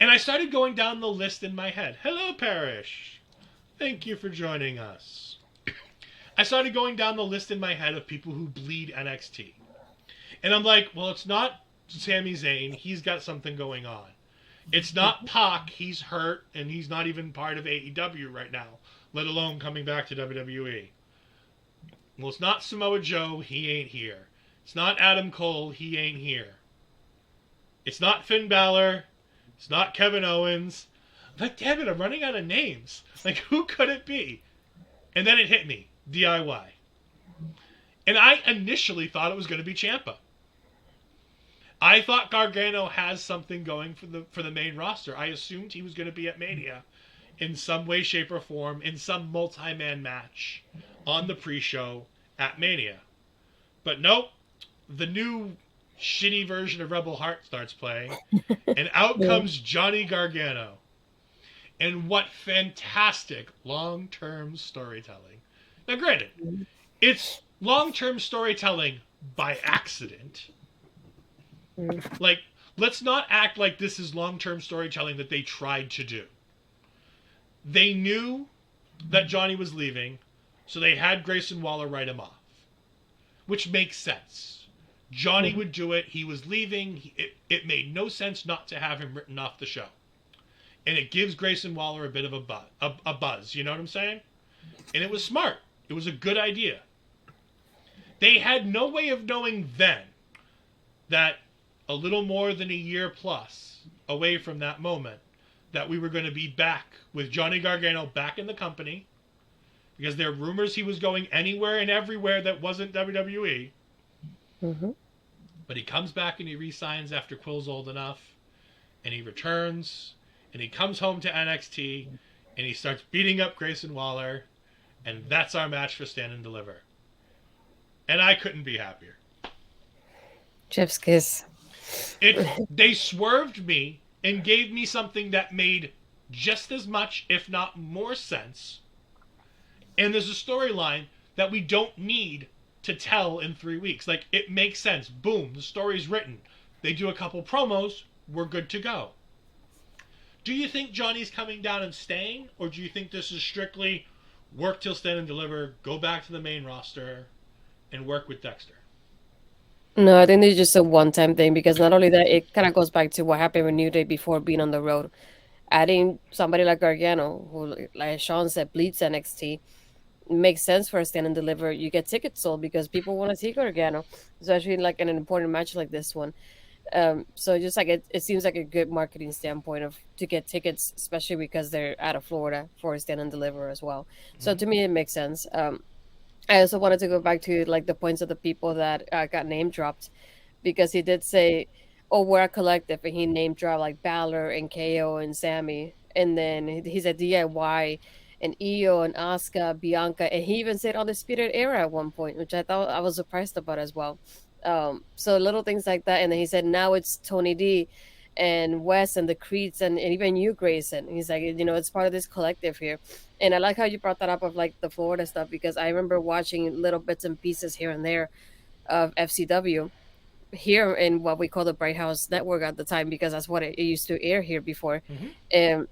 S1: And I started going down the list in my head. Hello, Parrish. Thank you for joining us. I started going down the list in my head of people who bleed NXT. And I'm like, well, it's not Sami Zayn. He's got something going on. It's not Pac. He's hurt, and he's not even part of AEW right now, let alone coming back to WWE. Well, it's not Samoa Joe. He ain't here. It's not Adam Cole. He ain't here. It's not Finn Balor. It's not Kevin Owens. I'm like, damn it, I'm running out of names. Like, who could it be? And then it hit me. DIY. And I initially thought it was going to be Ciampa. I thought Gargano has something going for the main roster. I assumed he was going to be at Mania in some way, shape, or form in some multi-man match on the pre-show at Mania. But nope, the new shitty version of Rebel Heart starts playing, and out
S2: Yeah.
S1: comes Johnny Gargano. And what fantastic long-term storytelling. Now, granted, it's long-term storytelling by accident.
S2: Mm,
S1: Like, let's not act like this is long-term storytelling that they tried to do. They knew that Johnny was leaving, so they had Grayson Waller write him off, which makes sense. Johnny
S2: mhm.
S1: would do it. He was leaving. It made no sense not to have him written off the show. And it gives Grayson Waller a bit of a buzz. You know what I'm saying? And it was smart. It was a good idea. They had no way of knowing then that a little more than a year plus away from that moment, that we were going to be back with Johnny Gargano back in the company, because there are rumors he was going anywhere and everywhere that wasn't WWE.
S2: Mhm.
S1: But he comes back and he re-signs after Quill's old enough, and he returns, and he comes home to NXT, and he starts beating up Grayson Waller, and that's our match for Stand and Deliver. And I couldn't be happier.
S2: Chef's kiss.
S1: They swerved me and gave me something that made just as much, if not more sense. And there's a storyline that we don't need to tell in 3 weeks. Like, it makes sense. Boom, the story's written. They do a couple promos, we're good to go. Do you think Johnny's coming down and staying, or do you think this is strictly work till Stand and Deliver, go back to the main roster, and work with Dexter?
S2: No, I think it's just a one-time thing because not only that, it kind of goes back to what happened with New Day before being on the road. Adding somebody like Gargano, who, like Sean said, bleeds NXT, makes sense for a stand and deliver. You get tickets sold because people want to see Gargano, especially in like in an important match like this one. So just like it seems like a good marketing standpoint of to get tickets, especially because they're out of Florida for a stand and deliver as well. So
S1: Mm-hmm.
S2: to me, it makes sense. I also wanted to go back to like the points of the people that got name dropped because he did say, "Oh, we're a collective," and he name dropped like Balor and KO and Sammy, and then he said DIY and Io and Asuka, Bianca, and he even said Undisputed Era at one point, which I thought I was surprised about as well. So little things like that, and then he said now it's Tony D and Wes and the Creeds and even you, Grayson. He's like, it's part of this collective here. And I like how you brought that up of like the Florida stuff because I remember watching little bits and pieces here and there of FCW here in what we call the Bright House Network at the time because that's what it used to air here before.
S1: Mm-hmm.
S2: And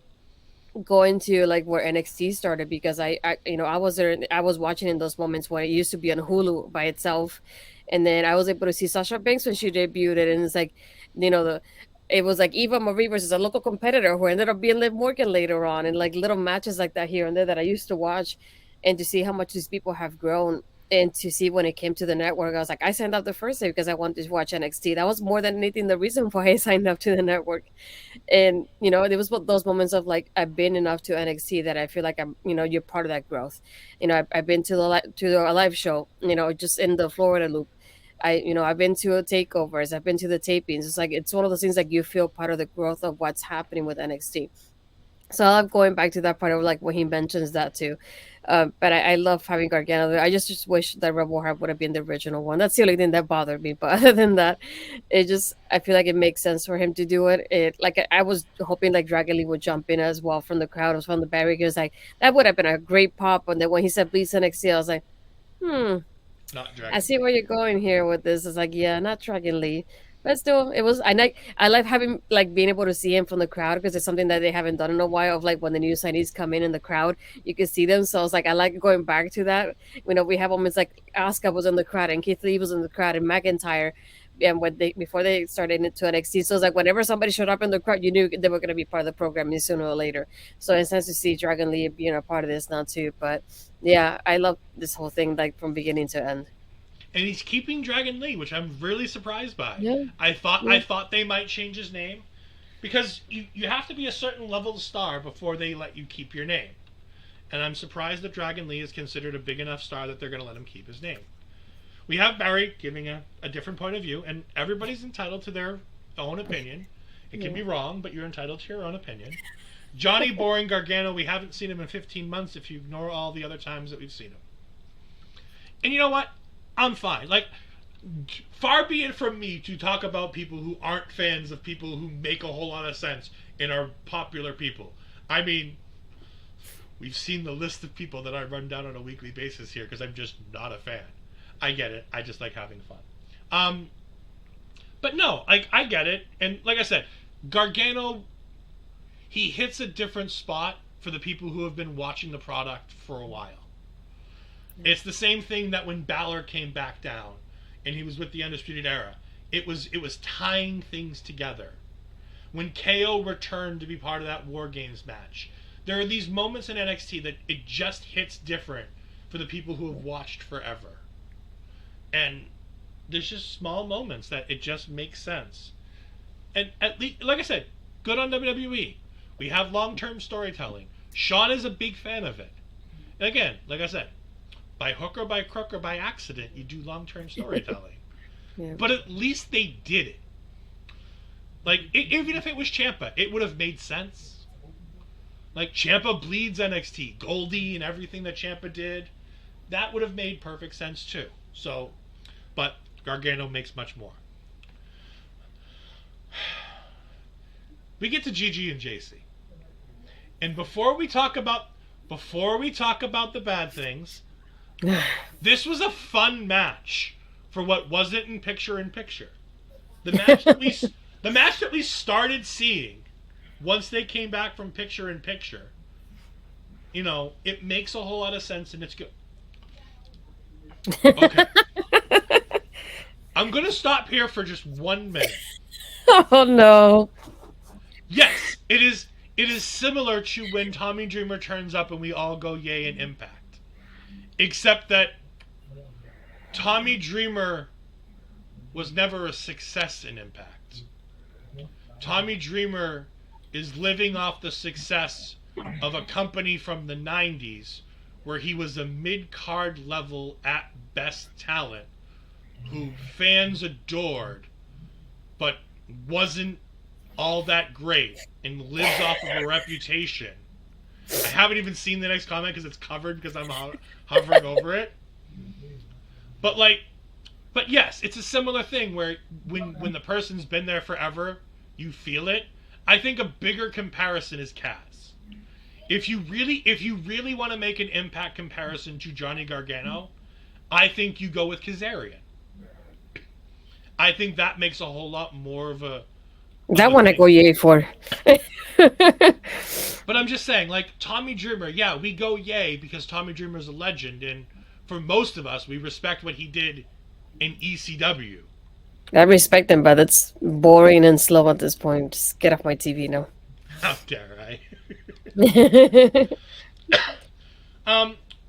S2: going to like where NXT started because I was there. I was watching in those moments when it used to be on Hulu by itself, and then I was able to see Sasha Banks when she debuted, and it's like, the it was like Eva Marie versus a local competitor who ended up being Liv Morgan later on, and like little matches like that here and there that I used to watch, and to see how much these people have grown. And to see when it came to the network, I was like, I signed up the first day because I wanted to watch NXT. That was more than anything the reason why I signed up to the network. And there was those moments of like I've been enough to NXT that I feel like you're part of that growth. I've been to a live show, just in the Florida loop. I've been to takeovers, I've been to the tapings. It's like it's one of those things like you feel part of the growth of what's happening with NXT. So I'm going back to that part of like when he mentions that too. But I love having Gargano there. I just wish that Rebel Heart would have been the original one. That's the only thing that bothered me. But other than that, I feel like it makes sense for him to do it. I was hoping like Dragon Lee would jump in as well from the crowd or from the barricades. Like that would have been a great pop. And then when he said Bleach NXT, I was like, hmm.
S1: Not
S2: I
S1: Dragon
S2: see
S1: Lee.
S2: where you're going here with this. It's like, yeah, not Dragon Lee. But still, it was. I like having like being able to see him from the crowd because it's something that they haven't done in a while. Of like when the new signees come in the crowd, you can see them. So it's like I like going back to that. We have moments like Asuka was in the crowd and Keith Lee was in the crowd and McIntyre, and when they before they started into NXT. So it's like whenever somebody showed up in the crowd, you knew they were going to be part of the programming sooner or later. So it's nice to see Dragon Lee being a part of this now too. But yeah, I love this whole thing like from beginning to end.
S1: And he's keeping Dragon Lee, which I'm really surprised by.
S2: Yeah.
S1: I
S2: Yeah.
S1: thought they might change his name because you have to be a certain level of star before they let you keep your name. And I'm surprised that Dragon Lee is considered a big enough star that they're going to let him keep his name. We have Barry giving a different point of view, and everybody's entitled to their own opinion. It can
S2: Yeah.
S1: be wrong, but you're entitled to your own opinion. Johnny Boring Gargano, we haven't seen him in 15 months if you ignore all the other times that we've seen him. And you know what? I'm fine. Like, far be it from me to talk about people who aren't fans of people who make a whole lot of sense and are popular people. I mean, we've seen the list of people that I run down on a weekly basis here because I'm just not a fan. I get it. I just like having fun. But no, I get it. And like I said, Gargano, he hits a different spot for the people who have been watching the product for a while. It's the same thing that when Balor came back down and he was with the Undisputed Era. It was tying things together. When KO returned to be part of that War Games match, there are these moments in NXT that it just hits different for the people who have watched forever. And there's just small moments that it just makes sense. And at least, like I said, good on WWE. We have long-term storytelling. Sean is a big fan of it. And again, like I said, by hook or by crook or by accident, you do long-term storytelling.
S2: Yeah.
S1: But at least they did it. Like, even if it was Ciampa, it would have made sense. Like, Ciampa bleeds NXT. Goldie and everything that Ciampa did, that would have made perfect sense too. So, but Gargano makes much more. We get to Gigi and JC. And before we talk about the bad things, this was a fun match for what wasn't in picture. The match that we started seeing once they came back from picture in picture, it makes a whole lot of sense and it's good. Okay. I'm going to stop here for just 1 minute.
S2: Oh no.
S1: Yes, it is similar to when Tommy Dreamer turns up and we all go yay in Impact. Except that Tommy Dreamer was never a success in Impact. Tommy Dreamer is living off the success of a company from the 90s where he was a mid-card level at best talent who fans adored but wasn't all that great and lives off of a reputation. I haven't even seen the next comment because it's covered because I'm hovering over it. But yes, it's a similar thing where when the person's been there forever, you feel it. I think a bigger comparison is Kaz. If you really want to make an Impact comparison to Johnny Gargano, I think you go with Kazarian. I think that makes a whole lot more of a
S2: That one I go yay for.
S1: But I'm just saying, like, Tommy Dreamer, yeah, we go yay because Tommy Dreamer's a legend, and for most of us, we respect what he did in ECW.
S2: I respect him, but it's boring and slow at this point. Just get off my TV now.
S1: How dare I?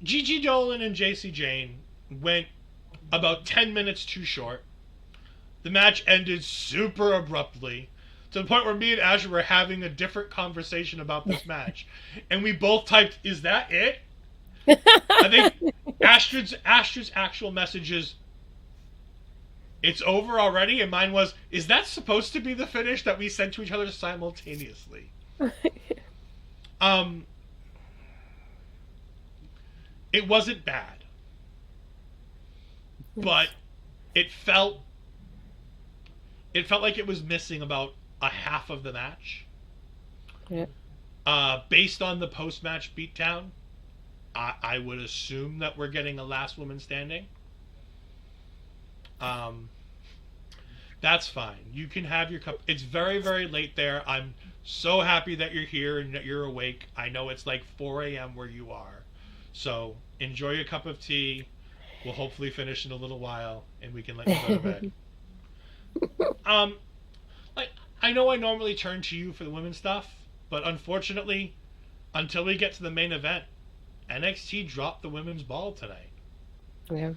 S1: Gigi Dolan and JC Jane went about 10 minutes too short. The match ended super abruptly, to the point where me and Asher were having a different conversation about this match. And we both typed, "Is that it?" I think Astrid's actual message is, "It's over already," and mine was, "Is that supposed to be the finish?" that we sent to each other simultaneously. It wasn't bad, but it felt it felt like it was missing about a half of the match.
S2: Yeah.
S1: Based on the post match beatdown, I would assume that we're getting a last woman standing. Um, that's fine. You can have your cup. It's very, very late there. I'm so happy that you're here and that you're awake. I know it's like 4 a.m. where you are. So enjoy your cup of tea. We'll hopefully finish in a little while and we can let you go to bed. Um, like, I know I normally turn to you for the women's stuff, but unfortunately, until we get to the main event, NXT dropped the women's ball tonight.
S2: Yeah.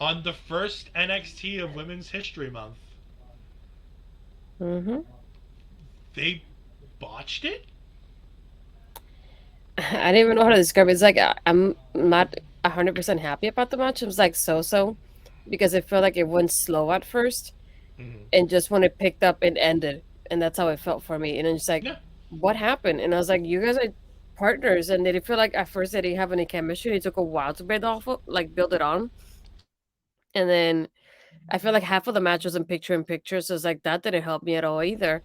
S1: On the first NXT of Women's History Month,
S2: Mm-hmm.
S1: they botched it?
S2: I don't even know how to describe it. It's like I'm not 100% happy about the match. It was like so because it felt like it went slow at first,
S1: Mm-hmm.
S2: and just when it picked up, it ended, and that's how it felt for me. And it's just like,
S1: Yeah.
S2: what happened? And I was like, you guys are partners, and did it feel like at first they didn't have any chemistry? It took a while to build it on, and then I feel like half of the match was in picture in picture, so it's like that didn't help me at all either.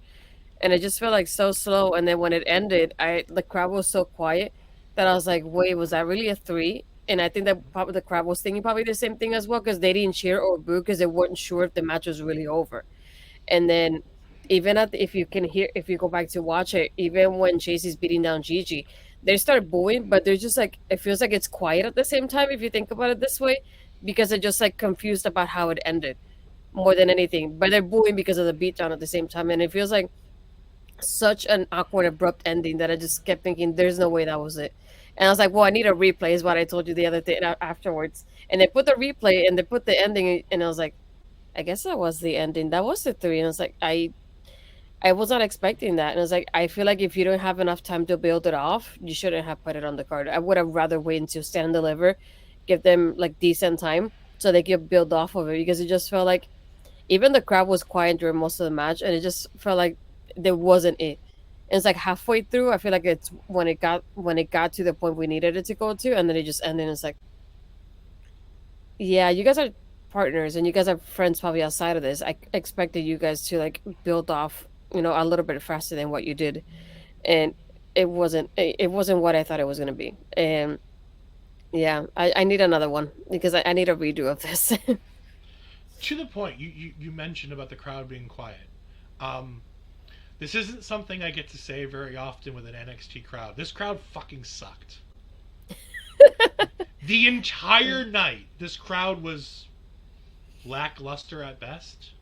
S2: And it just felt like so slow. And then when it ended, I the crowd was so quiet that I was like, "Wait, was that really a 3?" And I think that probably the crowd was thinking probably the same thing as well because they didn't cheer or boo because they weren't sure if the match was really over. And then even if you can hear if you go back to watch it, even when Chase is beating down Gigi, they start booing, but they're just like it feels like it's quiet at the same time if you think about it this way because they're just like confused about how it ended more than anything. But they're booing because of the beatdown at the same time, and it feels like such an awkward, abrupt ending that I just kept thinking, "There's no way that was it." And I was like, "Well, I need a replay," is what I told you the other day afterwards. And they put the replay and they put the ending, and I was like, "I guess that was the ending. That was the 3." And I was like, I was not expecting that. And I was like, I feel like if you don't have enough time to build it off, you shouldn't have put it on the card. I would have rather waited until Stand and Deliver, give them like decent time so they could build off of it because it just felt like even the crowd was quiet during most of the match, and it just felt like there wasn't it. And it's like halfway through, I feel like it's when it got to the point we needed it to go to, and then it just ended. And it's like, yeah, you guys are partners, and you guys are friends probably outside of this. I expected you guys to like build off, a little bit faster than what you did, and it wasn't. It wasn't what I thought it was gonna be. And yeah, I need another one because I need a redo of this.
S1: To the point, you mentioned about the crowd being quiet. Um, this isn't something I get to say very often with an NXT crowd. This crowd fucking sucked. The entire night, this crowd was lackluster at best.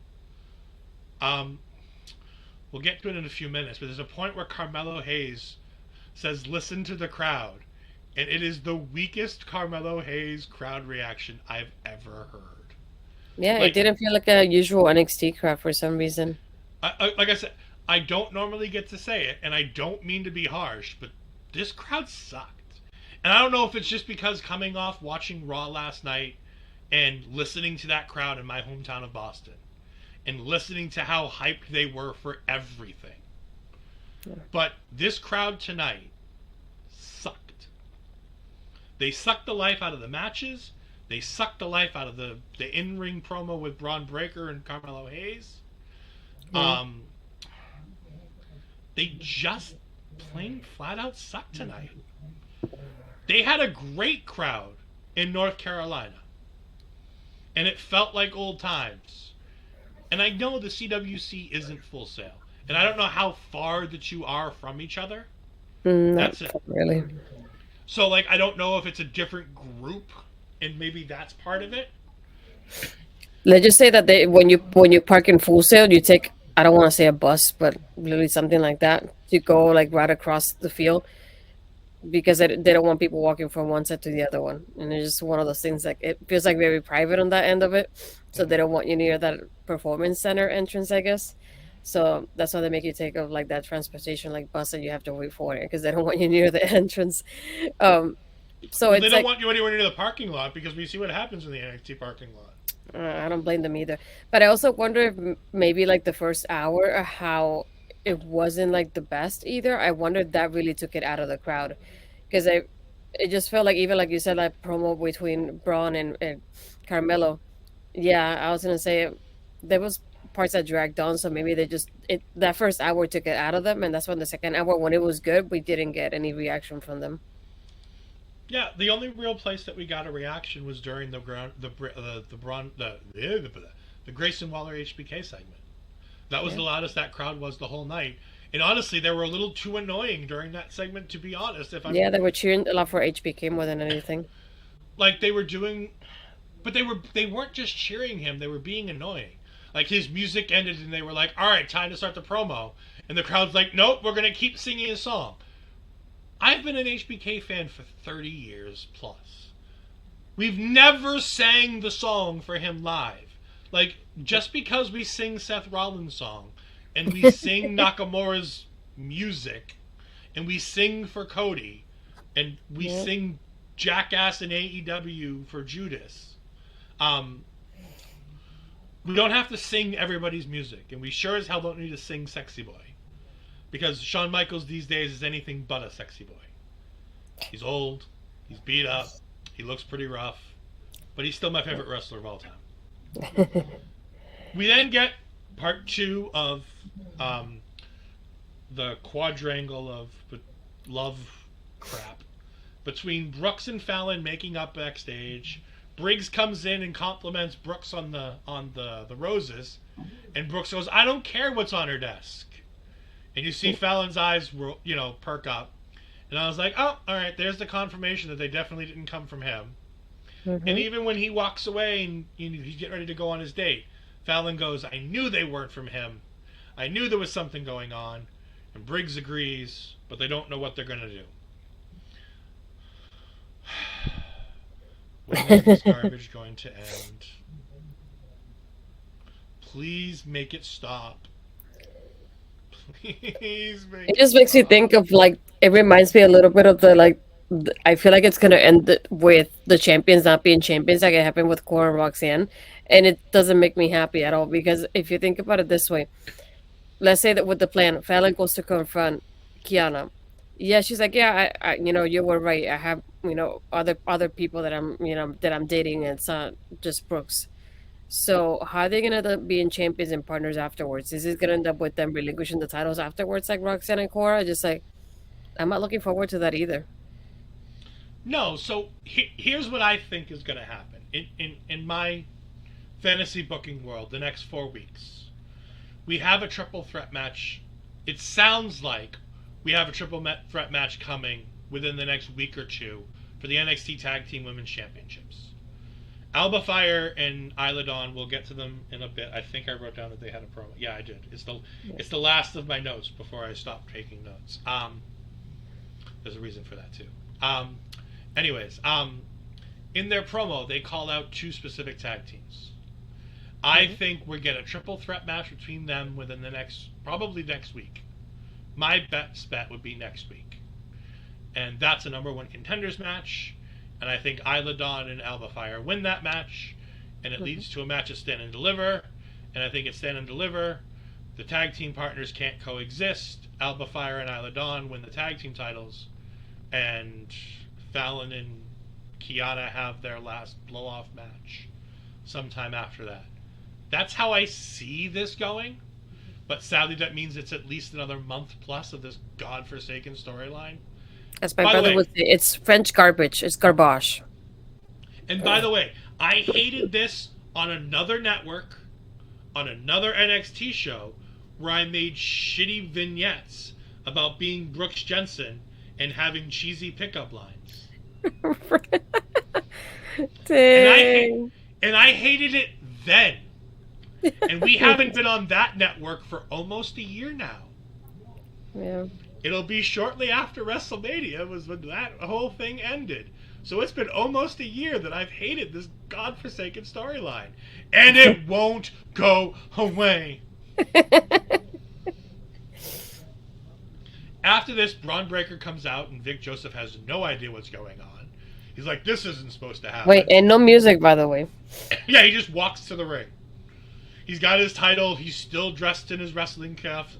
S1: Um, we'll get to it in a few minutes, but there's a point where Carmelo Hayes says, "Listen to the crowd," and it is the weakest Carmelo Hayes crowd reaction I've ever heard.
S2: Yeah, it
S1: Like,
S2: didn't feel like a usual NXT crowd for some reason.
S1: like I said, I don't normally get to say it, and I don't mean to be harsh, but this crowd sucked. And I don't know if it's just because coming off watching Raw last night and listening to that crowd in my hometown of Boston and listening to how hyped they were for everything.
S2: Yeah.
S1: But this crowd tonight sucked. They sucked the life out of the matches. They sucked the life out of the in-ring promo with Braun Breaker and Carmelo Hayes.
S2: Yeah.
S1: Um, they just plain flat out sucked tonight. They had a great crowd in North Carolina, and it felt like old times. And I know the CWC isn't Full Sail, and I don't know how far the two are from each other.
S2: Not
S1: That's it.
S2: really.
S1: So, like, I don't know if it's a different group, and maybe that's part of it.
S2: Let's just say that when you park in Full Sail, you take I don't want to say a bus, but literally something like that to go like right across the field because they don't want people walking from one side to the other one, and it's just one of those things like it feels like very private on that end of it, so they
S1: Mhm.
S2: don't want you near that performance center entrance, I guess. So that's why they make you take of like that transportation like bus and you have to wait for it because they don't want you near the entrance. Um, so
S1: Well, they
S2: it's
S1: don't
S2: like
S1: want you anywhere near the parking lot because we see what happens in the NXT parking lot.
S2: I don't blame them either. But I also wonder if maybe like the first hour, how it wasn't like the best either. I wonder if that really took it out of the crowd because I It just felt like, even like you said, like promo between Braun and Carmelo. Yeah, I was gonna say there was parts that dragged on, so maybe they just that first hour took it out of them, and that's when the second hour, when it was good, we didn't get any reaction from them.
S1: Yeah, the only real place that we got a reaction was during the Grayson Waller HBK segment. That was
S2: Yeah,
S1: the loudest that crowd was the whole night. And honestly, they were a little too annoying during that segment, to be honest. If I'm
S2: yeah, they were cheering a lot for HBK more than anything.
S1: like they were doing, but they weren't just cheering him; they were being annoying. Like his music ended, and they were like, "All right, time to start the promo," and the crowd's like, "Nope, we're gonna keep singing his song." I've been an HBK fan for 30 years plus. We've never sang the song for him live. Like, just because we sing Seth Rollins' song and we sing Nakamura's music and we sing for Cody and we
S2: Yeah.
S1: sing Jackass in AEW for Judas, um, we don't have to sing everybody's music. And we sure as hell don't need to sing Sexy Boy. Because Shawn Michaels these days is anything but a sexy boy. He's old, he's beat up, he looks pretty rough, but he's still my favorite wrestler of all time. We then get part two of um, the quadrangle of love crap between Brooks and Fallon making up backstage. Briggs comes in and compliments Brooks on the roses, and Brooks goes, "I don't care what's on her desk." And you see Fallon's eyes, perk up, and I was like, "Oh, all right. There's the confirmation that they definitely didn't come from him." And
S2: Hmm.
S1: even when he walks away and he's getting ready to go on his date, Fallon goes, "I knew they weren't from him. I knew there was something going on." And Briggs agrees, but they don't know what they're going to do. When is this garbage going to end? Please make it stop. Please make
S2: It
S1: it
S2: just makes me
S1: stop.
S2: think of, like, it reminds me a little bit of the, like, I feel like it's gonna end with the champions not being champions, like it happened with Cora and Roxanne, and it doesn't make me happy at all, because if you think about it this way, let's say that with the plan, Fallon goes to confront Kiana. Yeah, she's like, yeah, you were right. I have, other people that I'm dating, and it's not just Brooks. So how are they gonna end up being champions and partners afterwards? Is it gonna end up with them relinquishing the titles afterwards, like Roxanne and Cora? Just like, I'm not looking forward to that either.
S1: No, so here's what I think is going to happen. In my fantasy booking world, the next 4 weeks, we have a triple threat match. It sounds like we have a threat match coming within the next week or two for the NXT Tag Team Women's Championships. Alba Fire and Isla Dawn, we'll get to them in a bit. I think I wrote down that they had a promo. Yeah, I did. It's the last of my notes before I stopped taking notes. There's a reason for that too. Anyways, in their promo, they call out two specific tag teams. I
S2: Hmm.
S1: think we get a triple threat match between them within probably next week. My best bet would be next week, and that's a number one contenders match. And I think Isla Dawn and Alba Fire win that match, and it
S2: Hmm.
S1: leads to a match of Stand and Deliver. And I think at Stand and Deliver, the tag team partners can't coexist. Alba Fire and Isla Dawn win the tag team titles, and Fallon and Kiana have their last blow off match sometime after that. That's how I see this going. But sadly, that means it's at least another month plus of this godforsaken storyline.
S2: As my
S1: By the
S2: brother
S1: way,
S2: would say, it's French garbage. It's garbage.
S1: I hated this on another network, on another NXT show, where I made shitty vignettes about being Brooks Jensen and having cheesy pickup lines. And I hate
S2: Dang.
S1: and I hated it then. And we haven't been on that network for almost a year now.
S2: Yeah.
S1: It'll be shortly after WrestleMania was when that whole thing ended. So it's been almost a year that I've hated this godforsaken storyline. And it won't go away. After this, Braun Breaker comes out and Vic Joseph has no idea what's going on. He's like, this isn't supposed to
S2: Wait,
S1: happen.
S2: and no music, by the way.
S1: Yeah, he just walks to the ring. He's got his title. He's still dressed in his wrestling cuff,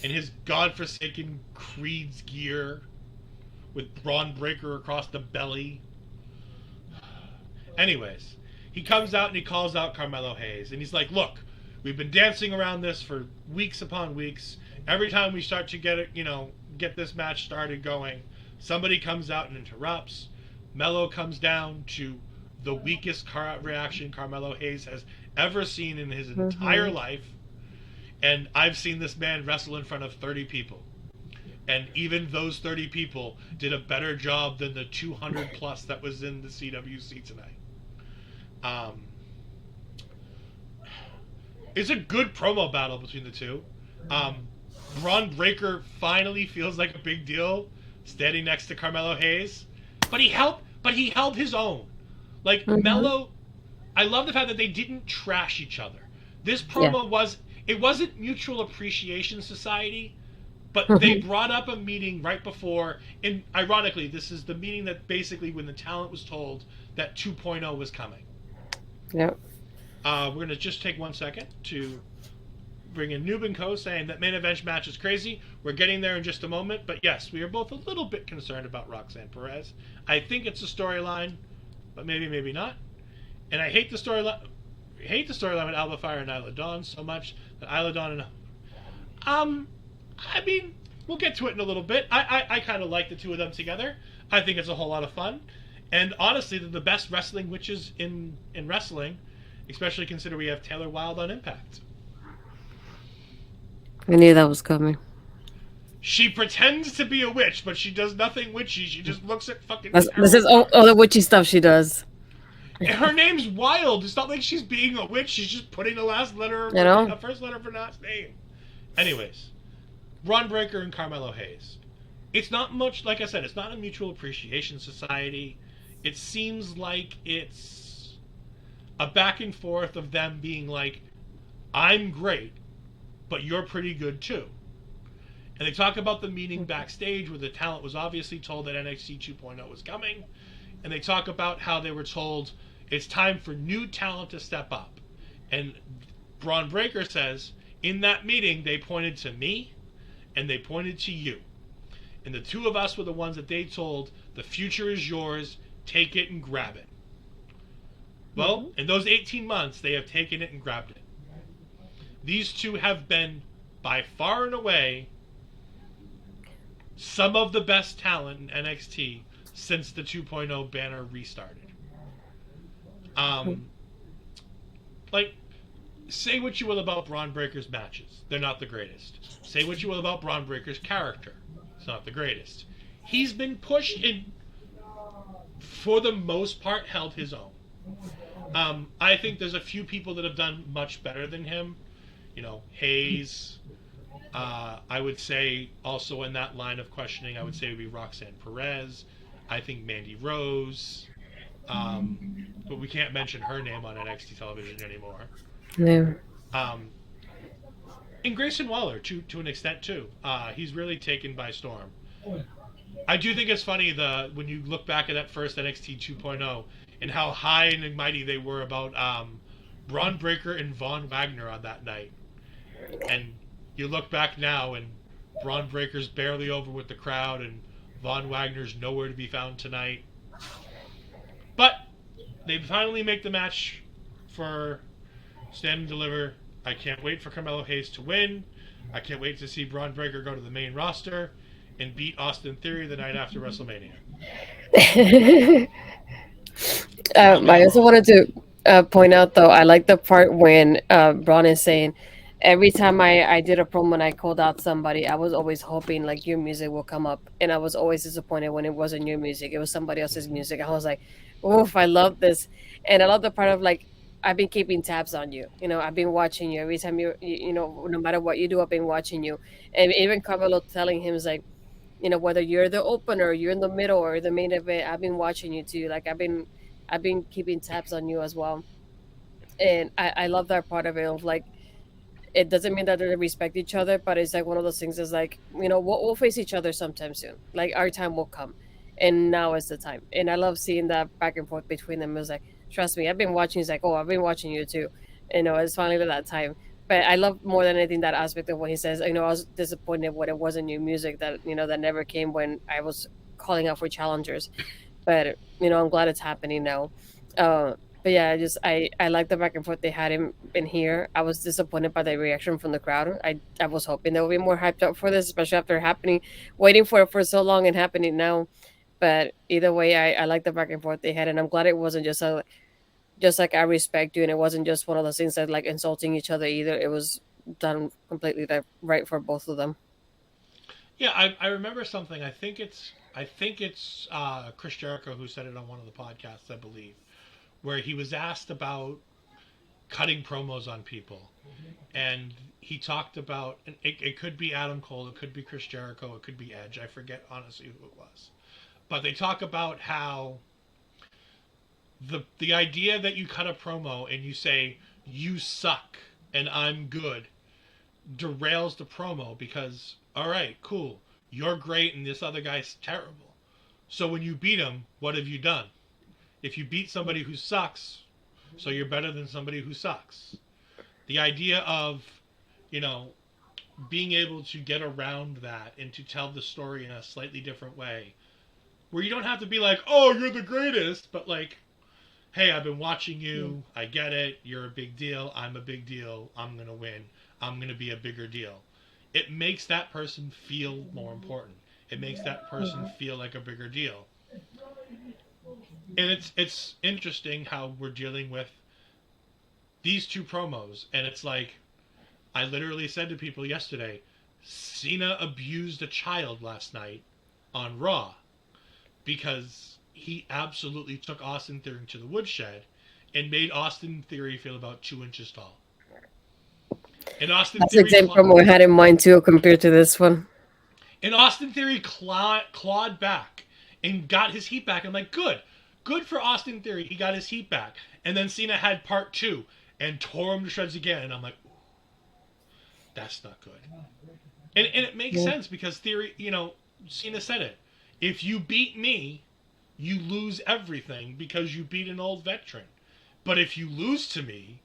S1: in his godforsaken Creed's gear, with Braun Breaker across the belly. Anyways, he comes out and he calls out Carmelo Hayes, and he's like, "Look, we've been dancing around this for weeks upon weeks. Every time we start to get it, get this match started going, somebody comes out and interrupts. Melo comes down to the weakest reaction Carmelo Hayes has ever seen in his entire life. And I've seen this man wrestle in front of 30 people. And even those 30 people did a better job than the 200 plus that was in the CWC tonight." It's a good promo battle between the two. Braun Breaker finally feels like a big deal standing next to Carmelo Hayes, but he held his own. Like Melo, I love the fact that they didn't trash each other. This promo wasn't Mutual Appreciation Society, but they brought up a meeting right before, and ironically, this is the meeting that basically when the talent was told that 2.0 was coming.
S2: Yep.
S1: We're going to just take 1 second to bring in Noob and Co. saying that main event match is crazy. We're getting there in just a moment, but yes, we are both a little bit concerned about Roxanne Perez. I think it's a storyline, but maybe not. And I hate the storyline. With Alba Fire and Isla Dawn so much that Isla Dawn and I mean, we'll get to it in a little bit. I kind of like the two of them together. I think it's a whole lot of fun. And honestly, they're the best wrestling witches in wrestling, especially consider we have Taylor Wilde on Impact.
S2: I knew that was coming.
S1: She pretends to be a witch, but she does nothing witchy. She just looks at fucking...
S2: This is all the witchy stuff she does.
S1: And her name's Wild. It's not like she's being a witch. She's just putting the last letter, the first letter of her last name. Anyways, Braun Breaker and Carmelo Hayes. It's not much, like I said, it's not a Mutual Appreciation Society. It seems like it's a back and forth of them being like, I'm great, but you're pretty good too. And they talk about the meeting backstage where the talent was obviously told that NXT 2.0 was coming. And they talk about how they were told it's time for new talent to step up. And Braun Breaker says, in that meeting, they pointed to me and they pointed to you. And the two of us were the ones that they told, the future is yours, take it and grab it. Well, in those 18 months, they have taken it and grabbed it. These two have been, by far and away, some of the best talent in NXT since the 2.0 banner restarted. Say what you will about Braun Breaker's matches. They're not the greatest. Say what you will about Braun Breaker's character. It's not the greatest. He's been pushed in, for the most part, held his own. I think there's a few people that have done much better than him. Hayes. I would say also in that line of questioning, I would say it would be Roxanne Perez. I think Mandy Rose. But we can't mention her name on NXT television anymore.
S2: Yeah.
S1: And Grayson Waller, to an extent, too. He's really taken by storm. I do think it's funny when you look back at that first NXT 2.0 and how high and mighty they were about Braun Breaker and Von Wagner on that night. And you look back now and Braun Breaker's barely over with the crowd and Von Wagner's nowhere to be found tonight. But they finally make the match for Stand and Deliver. I can't wait for Carmelo Hayes to win. I can't wait to see Braun Breaker go to the main roster and beat Austin Theory the night after WrestleMania.
S2: I also wanted to point out, though, I like the part when Braun is saying, every time I did a promo and I called out somebody, I was always hoping like your music will come up, and I was always disappointed when it wasn't your music. It was somebody else's music. I was like, oof, I love this. And I love the part of like, I've been keeping tabs on you. I've been watching you every time no matter what you do, I've been watching you. And even Carmelo telling him is like, whether you're the opener, you're in the middle or the main event, I've been watching you too. Like I've been keeping tabs on you as well. And I love that part of it of like, it doesn't mean that they respect each other, but it's like one of those things is like, we'll face each other sometime soon. Like our time will come. And now is the time. And I love seeing that back and forth between them. It was like, trust me, I've been watching. He's like, oh, I've been watching you too. It's finally that time. But I love more than anything that aspect of what he says. I was disappointed when it wasn't new music that, that never came when I was calling out for challengers. But I'm glad it's happening now. But yeah, I like the back and forth they had in here. I was disappointed by the reaction from the crowd. I was hoping they would be more hyped up for this, especially after happening, waiting for it for so long and happening now. But either way, I like the back and forth they had, and I'm glad it wasn't just like I respect you, and it wasn't just one of those things that like insulting each other either. It was done completely right for both of them.
S1: Yeah, I remember something. I think it's Chris Jericho who said it on one of the podcasts, I believe, where he was asked about cutting promos on people, and he talked about, and it could be Adam Cole, it could be Chris Jericho, it could be Edge. I forget honestly who it was, but they talk about how the idea that you cut a promo and you say you suck and I'm good derails the promo because all right, cool, you're great and this other guy's terrible. So when you beat him, what have you done? If you beat somebody who sucks, so you're better than somebody who sucks. The idea of, you know, being able to get around that and to tell the story in a slightly different way, where you don't have to be like, oh, you're the greatest, but like, hey, I've been watching you. I get it. You're a big deal. I'm a big deal. I'm going to win. I'm going to be a bigger deal. It makes that person feel more important. It makes that person feel like a bigger deal. And it's interesting how we're dealing with these two promos. And it's like, I literally said to people yesterday, Cena abused a child last night on Raw because he absolutely took Austin Theory to the woodshed and made Austin Theory feel about 2 inches tall. And Austin
S2: That's the
S1: Theory
S2: same promo I had in mind too, compared to this one.
S1: and Austin Theory clawed back and got his heat back. I'm like, good for Austin Theory. He got his heat back. And then Cena had part 2 and tore him to shreds again. And I'm like, that's not good. And it makes sense because Theory, Cena said it. If you beat me, you lose everything because you beat an old veteran. But if you lose to me,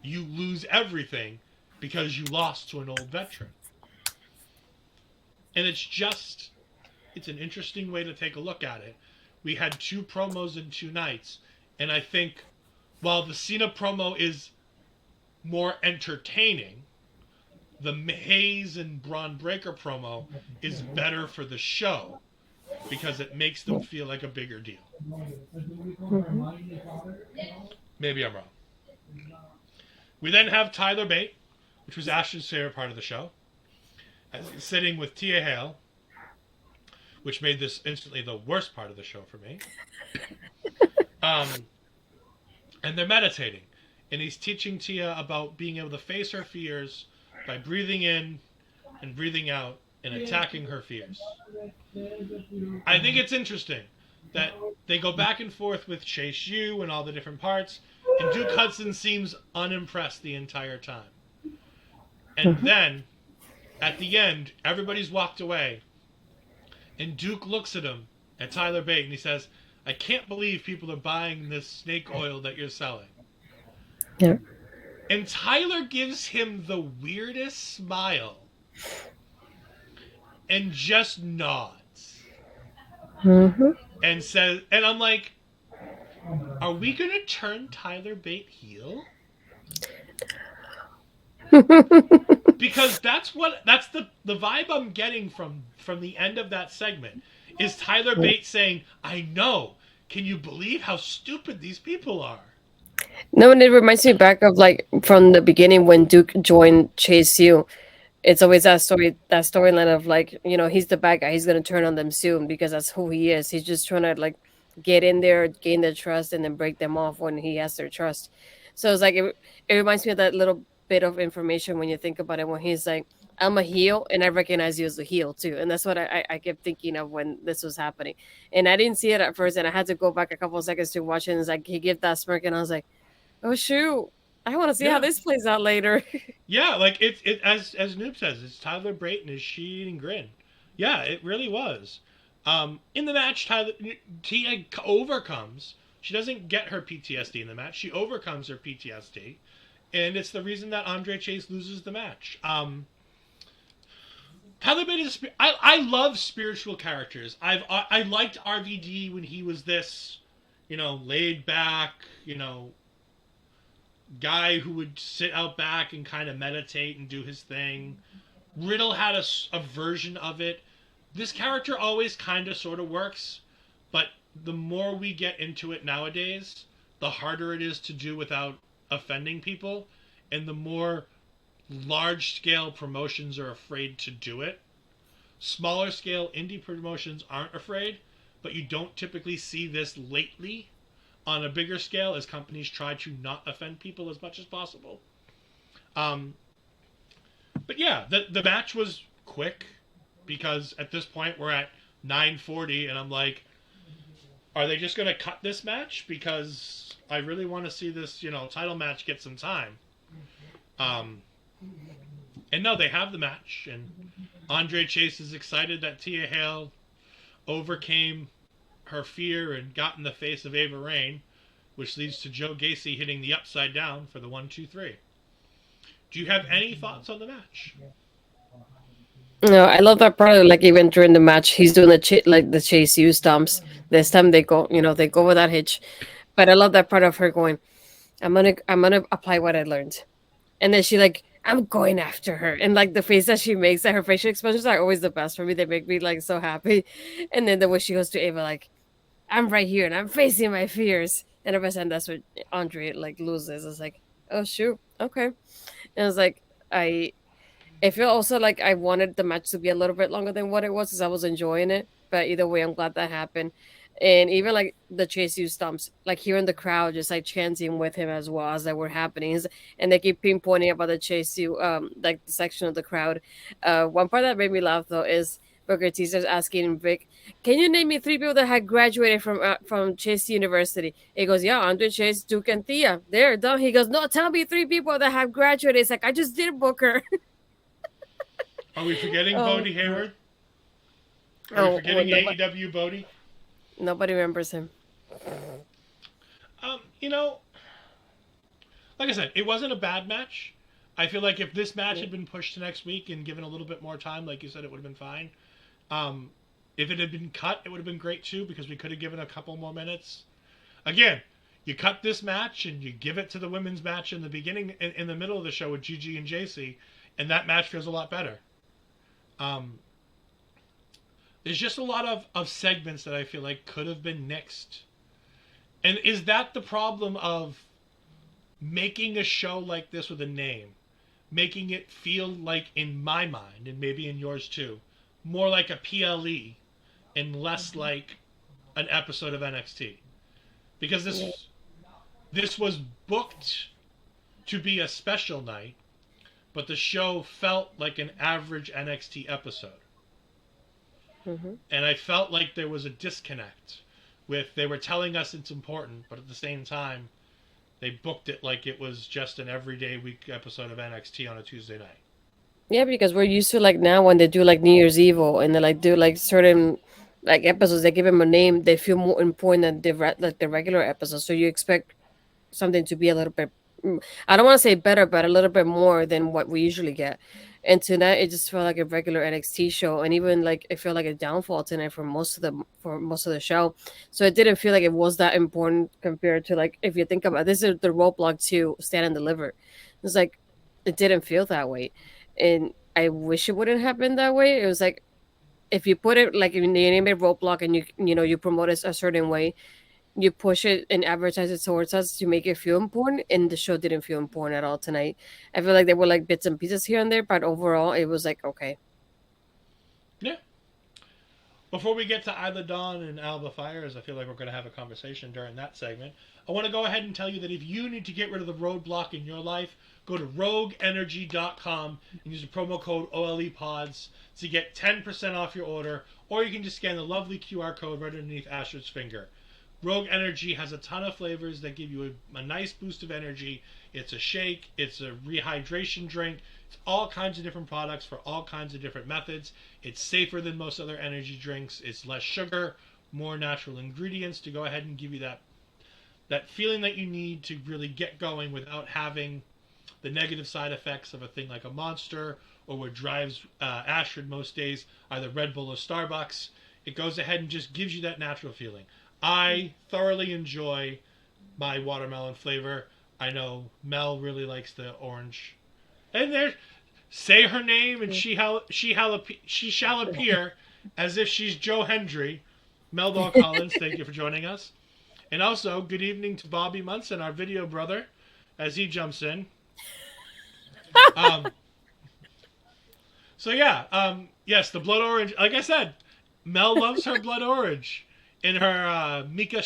S1: you lose everything because you lost to an old veteran. And it's an interesting way to take a look at it. We had 2 promos in 2 nights, and I think while the Cena promo is more entertaining, the Hayes and Braun Breaker promo is better for the show because it makes them feel like a bigger deal. Maybe I'm wrong. We then have Tyler Bate, which was Ashton's favorite part of the show, sitting with Tia Hale, which made this instantly the worst part of the show for me. And they're meditating. And he's teaching Tia about being able to face her fears by breathing in and breathing out and attacking her fears. I think it's interesting that they go back and forth with Chase U and all the different parts, and Duke Hudson seems unimpressed the entire time. And then, at the end, everybody's walked away, and Duke looks at Tyler Bate, and he says, I can't believe people are buying this snake oil that you're selling.
S2: Yeah.
S1: And Tyler gives him the weirdest smile and just nods.
S2: Mm-hmm.
S1: And says, and I'm like, are we going to turn Tyler Bate heel? Because that's the vibe I'm getting from the end of that segment is Tyler Bate saying, I know. Can you believe how stupid these people are?
S2: No, and it reminds me back of like from the beginning when Duke joined Chase U. It's always that storyline of like, he's the bad guy. He's gonna turn on them soon because that's who he is. He's just trying to like get in there, gain their trust, and then break them off when he has their trust. So it's like it reminds me of that little bit of information when you think about it when he's like, I'm a heel and I recognize you as a heel too. And that's what I kept thinking of when this was happening. And I didn't see it at first and I had to go back a couple of seconds to watch it and it's like he gave that smirk and I was like, oh shoot. I want to see how this plays out later.
S1: Yeah, like it as Noob says, it's Tyler Bate and his shit-eating grin. Yeah, it really was. In the match, Tia overcomes. She doesn't get her PTSD in the match. She overcomes her PTSD, and it's the reason that Andre Chase loses the match. how they made it. I love spiritual characters. I liked RVD when he was this, laid back, guy who would sit out back and kind of meditate and do his thing. Riddle had a version of it. This character always kind of sort of works, but the more we get into it nowadays, the harder it is to do without offending people, and the more large scale promotions are afraid to do it. Smaller scale indie promotions aren't afraid, but you don't typically see this lately on a bigger scale as companies try to not offend people as much as possible. Um, but yeah, the match was quick because at this point we're at 9:40, and I'm like, are they just going to cut this match? Because I really want to see this, title match get some time. And no, they have the match, and Andre Chase is excited that Tia Hale overcame her fear and got in the face of Ava Raine, which leads to Joe Gacy hitting the upside down for the 1-2-3. Do you have any thoughts on the match?
S2: No, I love that part. Like even during the match, he's doing the Chase U stomps. This time they go, they go with that hitch. But I love that part of her going, I'm gonna apply what I learned, and then she like, I'm going after her, and like the face that she makes, that her facial expressions are always the best for me. They make me like so happy. And then the way she goes to Ava, like, I'm right here and I'm facing my fears. And every time that's what Andre like loses. It's like, oh shoot, okay. And I was like, I feel also like I wanted the match to be a little bit longer than what it was, because I was enjoying it. But either way, I'm glad that happened. And even like the Chase U stumps, like hearing the crowd just like chanting with him as well as they were happening, and they keep pinpointing about the Chase U, like the section of the crowd. One part that made me laugh though is Booker T starts asking Vic, "Can you name me three people that had graduated from Chase University?" He goes, "Yeah, Andre Chase, Duke, and Thea. They're done." He goes, "No, tell me three people that have graduated." It's like, I just did, Booker.
S1: Are we forgetting
S2: Oh,
S1: Bodie Hayward? Are we
S2: oh,
S1: forgetting AEW Bodie?
S2: nobody remembers him.
S1: Um, you know, like I said, it wasn't a bad match. I feel like if this match had been pushed to next week and given a little bit more time, like you said, it would have been fine. Um, if it had been cut, it would have been great too, because we could have given a couple more minutes. Again, you cut this match and you give it to the women's match in the beginning, in the middle of the show with Gigi and JC, and that match feels a lot better. Um, there's just a lot of segments that I feel like could have been nixed. And is that the problem of making a show like this with a name? Making it feel like, in my mind, and maybe in yours too, more like a PLE and less like an episode of NXT. Because this was booked to be a special night, but the show felt like an average NXT episode.
S2: Mm-hmm.
S1: And I felt like there was a disconnect with, they were telling us it's important, but at the same time, they booked it like it was just an everyday week episode of NXT on a Tuesday night.
S2: Yeah, because we're used to like now when they do like New Year's Evil and they like do like certain like episodes, they give them a name, they feel more important than like the regular episodes. So you expect something to be a little bit, I don't want to say better, but a little bit more than what we usually get. And tonight it just felt like a regular NXT show, and even like it felt like a downfall tonight for most of the show. So it didn't feel like it was that important compared to like, if you think about this is the Roadblock 2 Stand and Deliver. It's like it didn't feel that way, and I wish it wouldn't happen that way. It was like, if you put it like in the name it Roadblock and you promote it a certain way, you push it and advertise it towards us to make it feel important, and the show didn't feel important at all tonight. I feel like there were like bits and pieces here and there, but overall it was like okay.
S1: Yeah. Before we get to Isla Dawn and Alba Fires, I feel like we're going to have a conversation during that segment. I want to go ahead and tell you that if you need to get rid of the roadblock in your life, go to rogueenergy.com and use the promo code OLEPODS to get 10% off your order, or you can just scan the lovely QR code right underneath Astrid's finger. Rogue Energy has a ton of flavors that give you a nice boost of energy. It's a shake, it's a rehydration drink, it's all kinds of different products for all kinds of different methods. It's safer than most other energy drinks. It's less sugar, more natural ingredients to go ahead and give you that feeling that you need to really get going without having the negative side effects of a thing like a Monster or what drives Astrid most days, either Red Bull or Starbucks, it goes ahead and just gives you that natural feeling. I thoroughly enjoy my watermelon flavor. I know Mel really likes the orange. And there, say her name and she shall appear as if she's Joe Hendry. Mel Ball Collins, thank you for joining us. And also, good evening to Bobby Munson, our video brother, as he jumps in. So yeah, yes, the blood orange. Like I said, Mel loves her blood orange in her Mika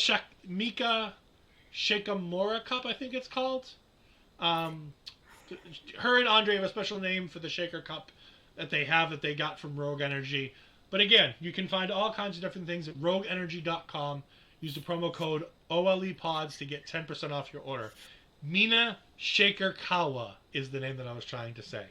S1: Shakamura cup, I think it's called. Her and Andre have a special name for the shaker cup that they got from Rogue Energy. But again, you can find all kinds of different things at rogueenergy.com. Use the promo code OLEPODS to get 10% off your order. Mina Shaker Kawa is the name that I was trying to say.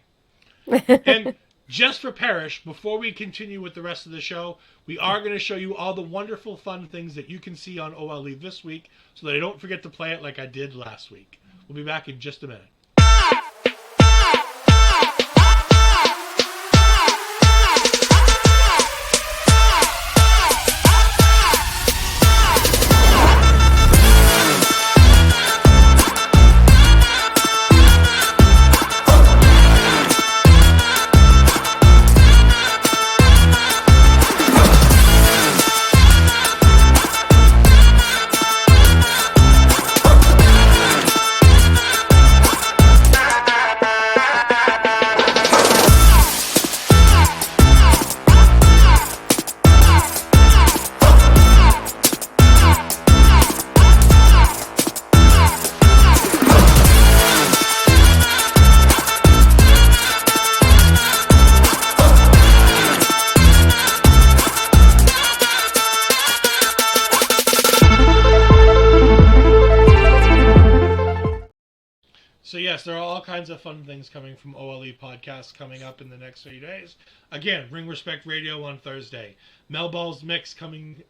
S1: And just for Parrish, before we continue with the rest of the show, we are going to show you all the wonderful fun things that you can see on OLE this week so that I don't forget to play it like I did last week. We'll be back in just a minute. So yes, there are all kinds of fun things coming from OLE podcasts coming up in the next 30 days. Again, Ring Respect Radio on Thursday. Melball's Mix coming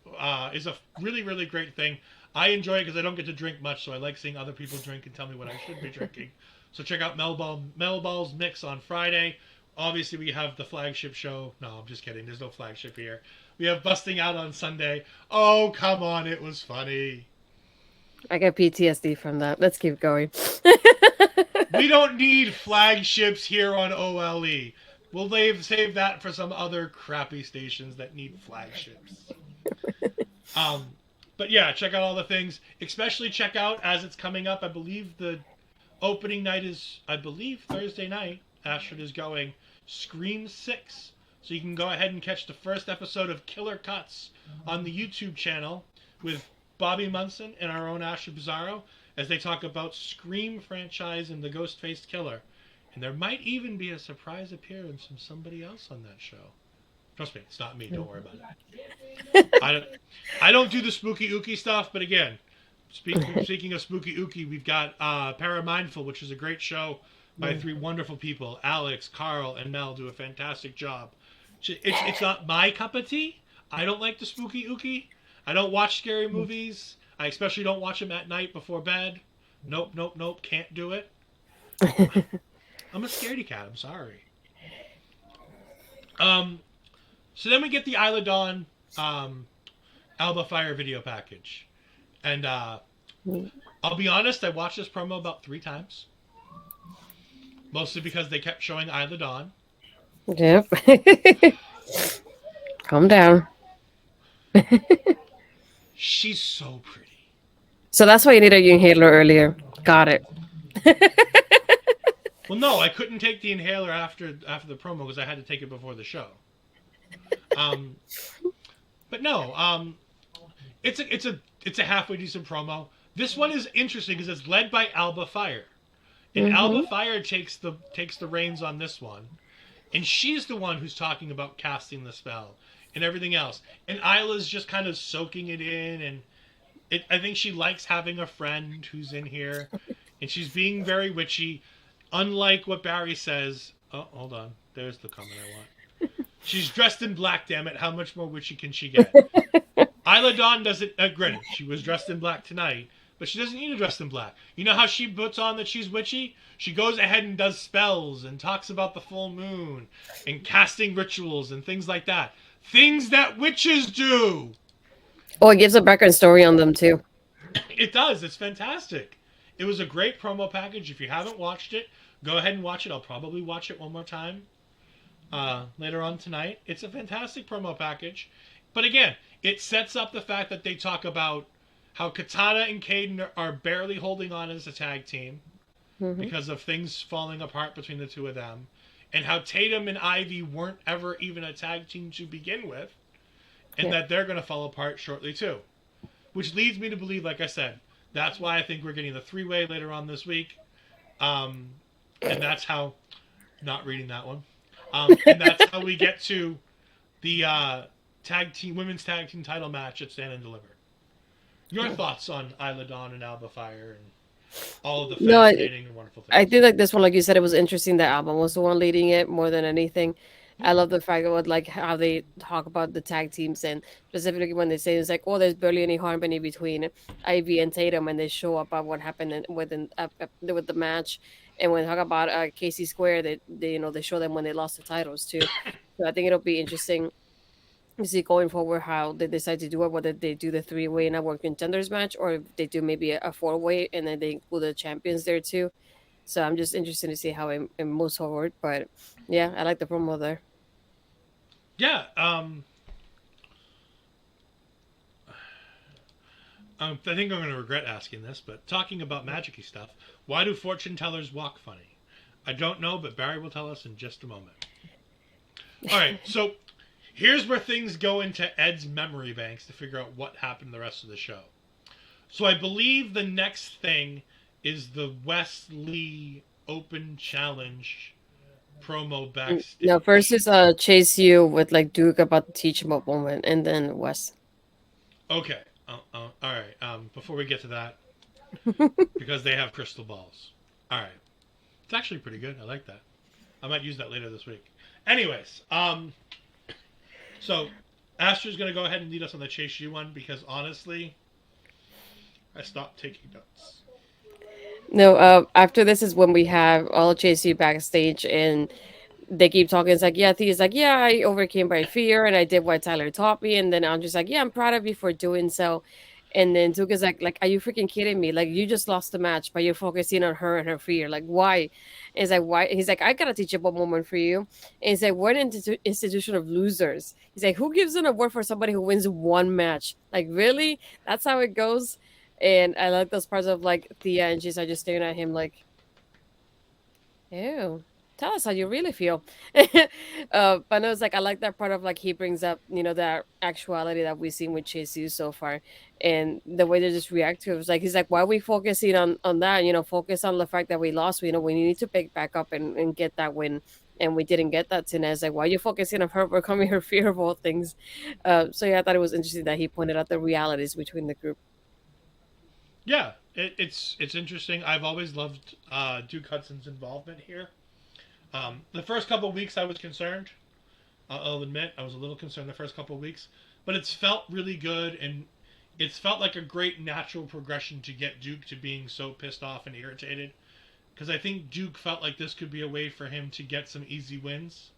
S1: is a really, really great thing. I enjoy it because I don't get to drink much, so I like seeing other people drink and tell me what I should be drinking. So check out Melball's Mix on Friday. Obviously, we have the flagship show. No, I'm just kidding. There's no flagship here. We have Busting Out on Sunday. Oh, come on. It was funny.
S2: I got PTSD from that. Let's keep going.
S1: We don't need flagships here on OLE. We'll save that for some other crappy stations that need flagships. But yeah, check out all the things. Especially check out, as it's coming up, I believe the opening night is, Thursday night. Astrid is going Scream 6. So you can go ahead and catch the first episode of Killer Cuts on the YouTube channel with Bobby Munson and our own Astrid Pizarro as they talk about Scream franchise and the ghost-faced killer. And there might even be a surprise appearance from somebody else on that show. Trust me, it's not me. Don't worry about it. I don't do the spooky ooky stuff, but again, speaking of spooky ooky, we've got Paramindful, which is a great show by three wonderful people. Alex, Carl, and Mel do a fantastic job. It's not my cup of tea. I don't like the spooky ooky. I don't watch scary movies. I especially don't watch them at night before bed. Nope. Can't do it. I'm a scaredy cat. I'm sorry. So then we get the Isla Dawn Alba Fire video package. And I'll be honest, I watched this promo about 3 times. Mostly because they kept showing Isla Dawn.
S2: Yep. Calm down.
S1: She's so pretty.
S2: So that's why you needed your inhaler earlier. Got it.
S1: Well, no, I couldn't take the inhaler after the promo because I had to take it before the show. But no, it's a halfway decent promo. This one is interesting because it's led by Alba Fire, and Alba Fire takes the reins on this one, and she's the one who's talking about casting the spell and everything else. And Isla's just kind of soaking it in, and I think she likes having a friend who's in here, and she's being very witchy. Unlike what Barry says, oh, hold on, there's the comment I want. She's dressed in black, damn it. How much more witchy can she get? Isla Dawn doesn't, granted, she was dressed in black tonight, but she doesn't need to dress in black. You know how she puts on that she's witchy? She goes ahead and does spells and talks about the full moon and casting rituals and things like that. Things that witches do.
S2: Oh, it gives a background story on them too.
S1: It does. It's fantastic. It was a great promo package. If you haven't watched it, go ahead and watch it. I'll probably watch it one more time later on tonight. It's a fantastic promo package. But again, it sets up the fact that they talk about how Katana and Caden are barely holding on as a tag team
S2: Hmm.
S1: because of things falling apart between the two of them, and how Tatum and Ivy weren't ever even a tag team to begin with, and
S2: Yeah.
S1: that they're going to fall apart shortly too. Which leads me to believe, like I said, that's why I think we're getting the three-way later on this week. Um, and that's how, not reading that one, and that's how we get to the women's tag team title match at Stand and Deliver. Your thoughts on Isla Dawn and Alba Fire and all of the
S2: No,
S1: fascinating and wonderful
S2: I
S1: things?
S2: think like this one, like you said, it was interesting. The album was the one leading it more than anything.
S1: Yeah.
S2: I love the fact of like how they talk about the tag teams and specifically when they say it's like, oh, there's barely any harmony between Ivy and Tatum, and they show up about what happened with the match, and when they talk about Casey Square, they they show them when they lost the titles too. So I think it'll be interesting to see going forward how they decide to do it, whether they do the three-way network contenders match or if they do maybe a four-way and then they include the champions there too. So I'm just interested to see how it moves forward. But yeah, I like the promo there.
S1: Yeah. I think I'm going to regret asking this, but talking about magic-y stuff, why do fortune tellers walk funny? I don't know, but Barry will tell us in just a moment. All right, so here's where things go into Ed's memory banks to figure out what happened the rest of the show. So I believe the next thing is the Wesley Open Challenge promo
S2: No, first
S1: backstage.
S2: is Chase U with like Duke about the teachable moment, and then Wes.
S1: Okay, all right. Before we get to that, because they have crystal balls. All right, it's actually pretty good. I like that. I might use that later this week. Anyways, so Astrid's gonna go ahead and lead us on the Chase U one because honestly, I stopped taking notes.
S2: No, after this is when we have all Chase U backstage, and they keep talking. It's like, yeah, Thea's like, yeah, I overcame my fear and I did what Tyler taught me. And then I'm just like, yeah, I'm proud of you for doing so. And then Duke is like, are you freaking kidding me? Like, you just lost the match, but you're focusing on her and her fear. Like, why? It's like, why? He's like, I got a teachable moment for you. And he's like, we're an institution of losers. He's like, who gives an award for somebody who wins one match? Like, really? That's how it goes. And I like those parts of like Thea and she's like just staring at him like, ew. Tell us how you really feel. But no, it's like I like that part of like he brings up, that actuality that we've seen with Chase U so far, and the way they just react to it was like he's like, why are we focusing on that? Focus on the fact that we lost. We need to pick back up and get that win, and we didn't get that tonight. It's like, why are you focusing on her overcoming her fear of all things? So yeah, I thought it was interesting that he pointed out the realities between the group.
S1: Yeah, it's interesting. I've always loved Duke Hudson's involvement here. The first couple of weeks I was concerned. I'll admit I was a little concerned the first couple of weeks, but it's felt really good and it's felt like a great natural progression to get Duke to being so pissed off and irritated. Because I think Duke felt like this could be a way for him to get some easy wins,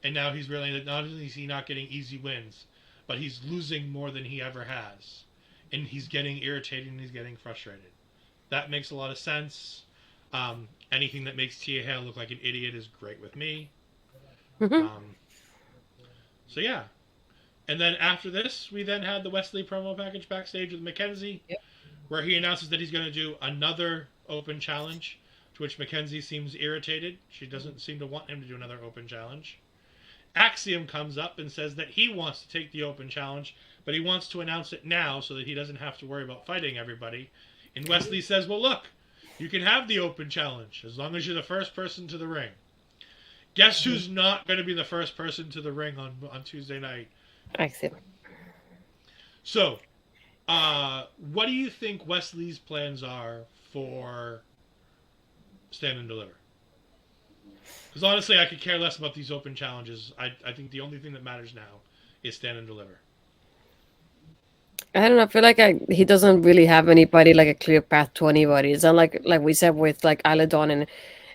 S1: and now he's realizing that not only is he not getting easy wins, but he's losing more than he ever has, and he's getting irritated and he's getting frustrated. That makes a lot of sense. Anything that makes Tia Hale look like an idiot is great with me. Um, so yeah, and then after this, we then had the Wesley promo package backstage with Mackenzie,
S2: Yep.
S1: where he announces that he's going to do another open challenge, to which Mackenzie seems irritated. She doesn't seem to want him to do another open challenge. Axiom comes up and says that he wants to take the open challenge, but he wants to announce it now so that he doesn't have to worry about fighting everybody. And Wesley says, well, look, you can have the open challenge as long as you're the first person to the ring. Guess who's not going to be the first person to the ring on Tuesday night?
S2: Excellent.
S1: So, what do you think Wesley's plans are for Stand and Deliver? Because honestly, I could care less about these open challenges. I think the only thing that matters now is Stand and Deliver.
S2: I don't know. I feel like he doesn't really have anybody like a clear path to anybody. It's not like we said with like Aladon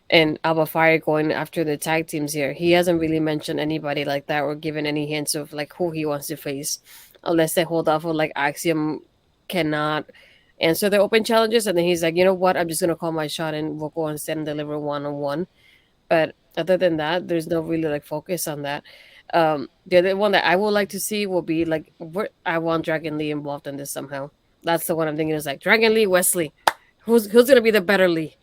S2: and Alba Fire going after the tag teams here. He hasn't really mentioned anybody like that or given any hints of like who he wants to face, unless they hold off on like Axiom cannot answer the open challenges, and then he's like, you know what, I'm just gonna call my shot and we'll go instead and deliver 1-on-1. But other than that, there's no really like focus on that. The other one that I would like to see will be like I want Dragon Lee involved in this somehow. That's the one I'm thinking is like Dragon Lee, Wesley. Who's gonna be the better Lee?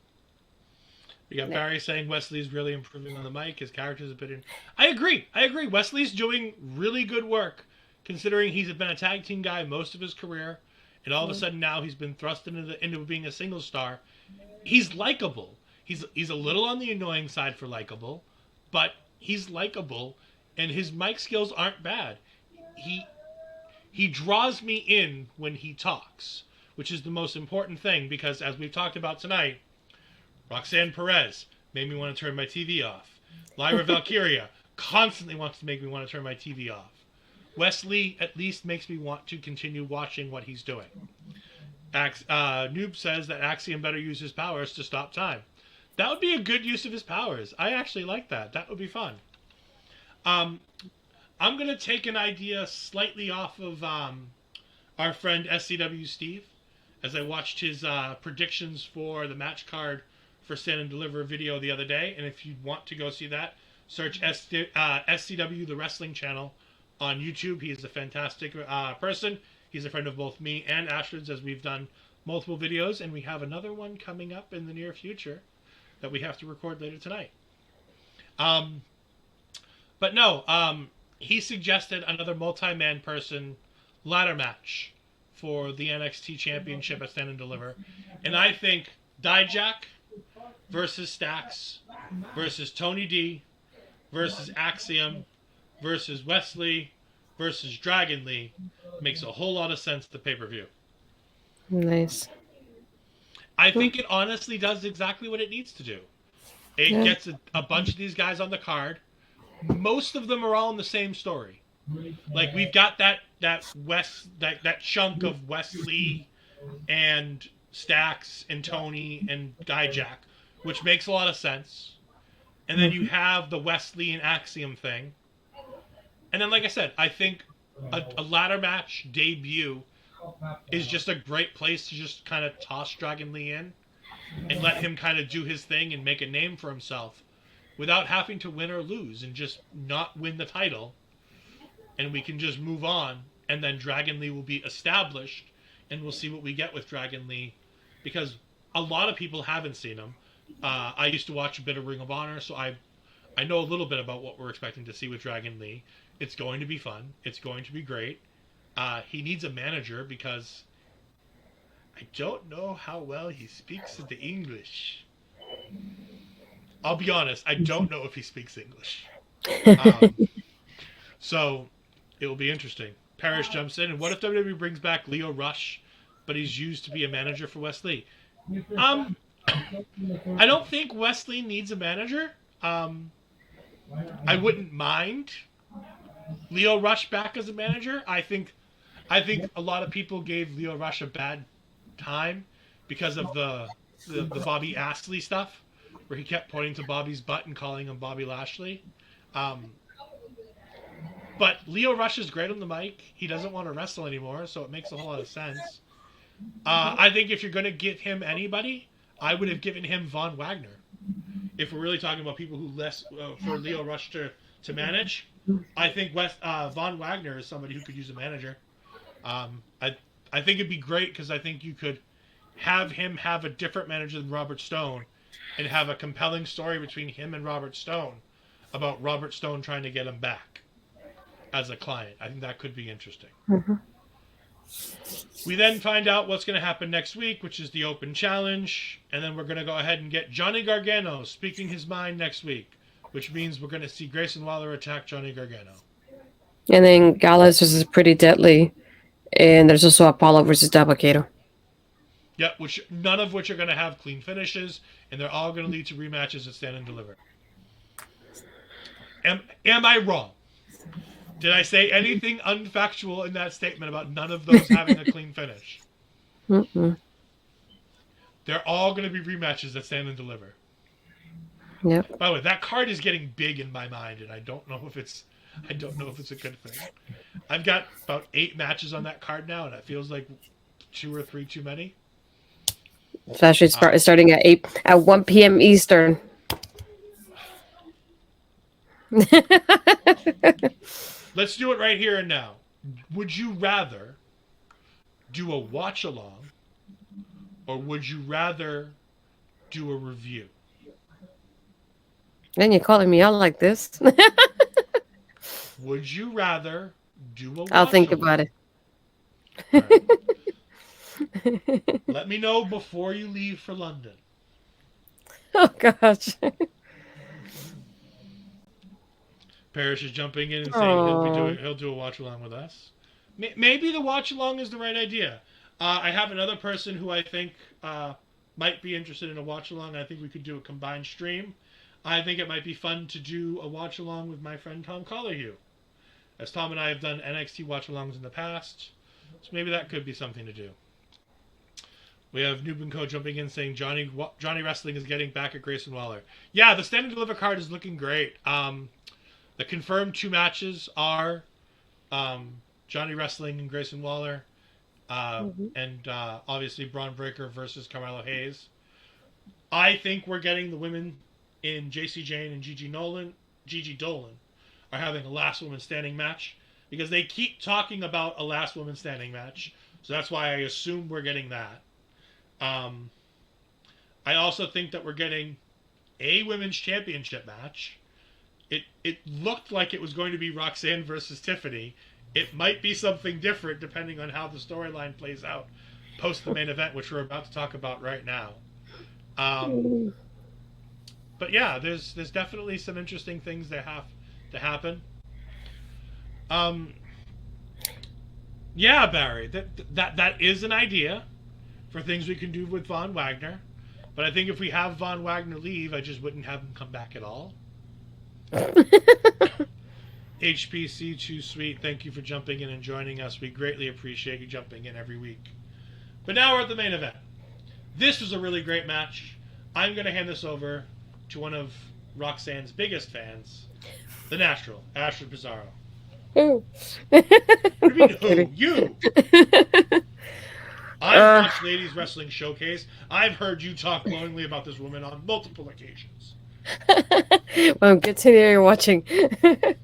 S1: We got Barry saying Wesley's really improving on the mic. His character's a bit in. I agree. Wesley's doing really good work, considering he's been a tag team guy most of his career, and all of a sudden now he's been thrust into being a single star. He's likable. He's a little on the annoying side for likable, but he's likable, and his mic skills aren't bad. He draws me in when he talks, which is the most important thing because as we've talked about tonight, Roxanne Perez made me want to turn my TV off. Lyra Valkyria constantly wants to make me want to turn my TV off. Wesley at least makes me want to continue watching what he's doing. Noob says that Axiom better use his powers to stop time. That would be a good use of his powers. I actually like that. That would be fun. I'm going to take an idea slightly off of our friend SCW Steve as I watched his predictions for the match card for Stand and Deliver video the other day. And if you want to go see that, search SCW, the wrestling channel, on YouTube. He is a fantastic person. He's a friend of both me and Astrid's as we've done multiple videos. And we have another one coming up in the near future that we have to record later tonight. But no, he suggested another multi-man person ladder match for the NXT Championship at Stand and Deliver. And I think Dijak versus Stax versus Tony D versus Axiom versus Wesley versus Dragon Lee makes a whole lot of sense to pay-per-view.
S2: Nice.
S1: I think it honestly does exactly what it needs to do. It gets a bunch of these guys on the card. Most of them are all in the same story. Like we've got that chunk of Wesley and Stax and Tony and Dijak, which makes a lot of sense. And then you have the Wesley and Axiom thing. And then, like I said, I think a ladder match debut is just a great place to just kind of toss Dragon Lee in and let him kind of do his thing and make a name for himself without having to win or lose and just not win the title. And we can just move on. And then Dragon Lee will be established and we'll see what we get with Dragon Lee because a lot of people haven't seen him. I used to watch a bit of Ring of Honor, so I know a little bit about what we're expecting to see with Dragon Lee. It's going to be fun. It's going to be great. He needs a manager because I don't know how well he speaks the English. I'll be honest, I don't know if he speaks English. So it will be interesting. Parrish jumps in, and what if WWE brings back Leo Rush, but he's used to be a manager for Wesley? I don't think Wesley needs a manager. I wouldn't mind Leo Rush back as a manager. I think a lot of people gave Leo Rush a bad time because of the Bobby Ashley stuff, where he kept pointing to Bobby's butt and calling him Bobby Lashley. But Leo Rush is great on the mic. He doesn't want to wrestle anymore, so it makes a whole lot of sense. I think if you're going to give him anybody, I would have given him Von Wagner. If we're really talking about people who for Leo Rush to manage, I think Von Wagner is somebody who could use a manager. I think it'd be great because I think you could have him have a different manager than Robert Stone and have a compelling story between him and Robert Stone about Robert Stone trying to get him back as a client. I think that could be interesting.
S2: Mm-hmm.
S1: We then find out what's going to happen next week, which is the Open Challenge, and then we're going to go ahead and get Johnny Gargano speaking his mind next week, which means we're going to see Grayson Waller attack Johnny Gargano.
S2: And then Gallus versus Pretty Deadly, and there's also Apollo versus Dabba-Kato.
S1: Yep, none of which are going to have clean finishes, and they're all going to lead to rematches at Stand and Deliver. Am I wrong? Did I say anything unfactual in that statement about none of those having a clean finish?
S2: Mm-mm.
S1: They're all going to be rematches that Stand and Deliver.
S2: Yep.
S1: By the way, that card is getting big in my mind, and I don't know if it's a good thing. I've got about 8 matches on that card now, and it feels like 2 or 3 too many.
S2: Especially starting at 1 p.m. Eastern.
S1: Let's do it right here and now. Would you rather do a watch along, or would you rather do a review?
S2: Then you're calling me out like this.
S1: Would you rather do a
S2: I'll
S1: watch
S2: think
S1: along?
S2: about it.
S1: All right. Let me know before you leave for London.
S2: Oh gosh.
S1: Parrish is jumping in and saying he'll do a watch along with us. Maybe the watch along is the right idea. I have another person who I think might be interested in a watch along. I think we could do a combined stream. I think it might be fun to do a watch along with my friend Tom Collarhue, as Tom and I have done NXT watch alongs in the past. So maybe that could be something to do. We have Noob and Co jumping in saying Johnny Wrestling is getting back at Grayson Waller. Yeah, the Stand and Deliver card is looking great. The confirmed 2 matches are Johnny Wrestling and Grayson Waller, and obviously Braun Breaker versus Carmelo Hayes. I think we're getting the women in JC Jane and Gigi Dolan are having a last woman standing match, because they keep talking about a last woman standing match. So that's why I assume we're getting that. I also think that we're getting a women's championship match. It looked like it was going to be Roxanne versus Tiffany. It might be something different depending on how the storyline plays out post the main event, which we're about to talk about right now. But yeah, there's definitely some interesting things that have to happen. Yeah, Barry, that is an idea for things we can do with Von Wagner. But I think if we have Von Wagner leave, I just wouldn't have him come back at all. HPC Too Sweet, thank you for jumping in and joining us. We greatly appreciate you jumping in every week. But now we're at the main event. This was a really great match. I'm going to hand this over to one of Roxanne's biggest fans, the natural, Astrid Pizarro.
S2: Who?
S1: What do you mean, who? You! I've watched Ladies Wrestling Showcase. I've heard you talk glowingly about this woman on multiple occasions.
S2: Well, good to hear you're watching. This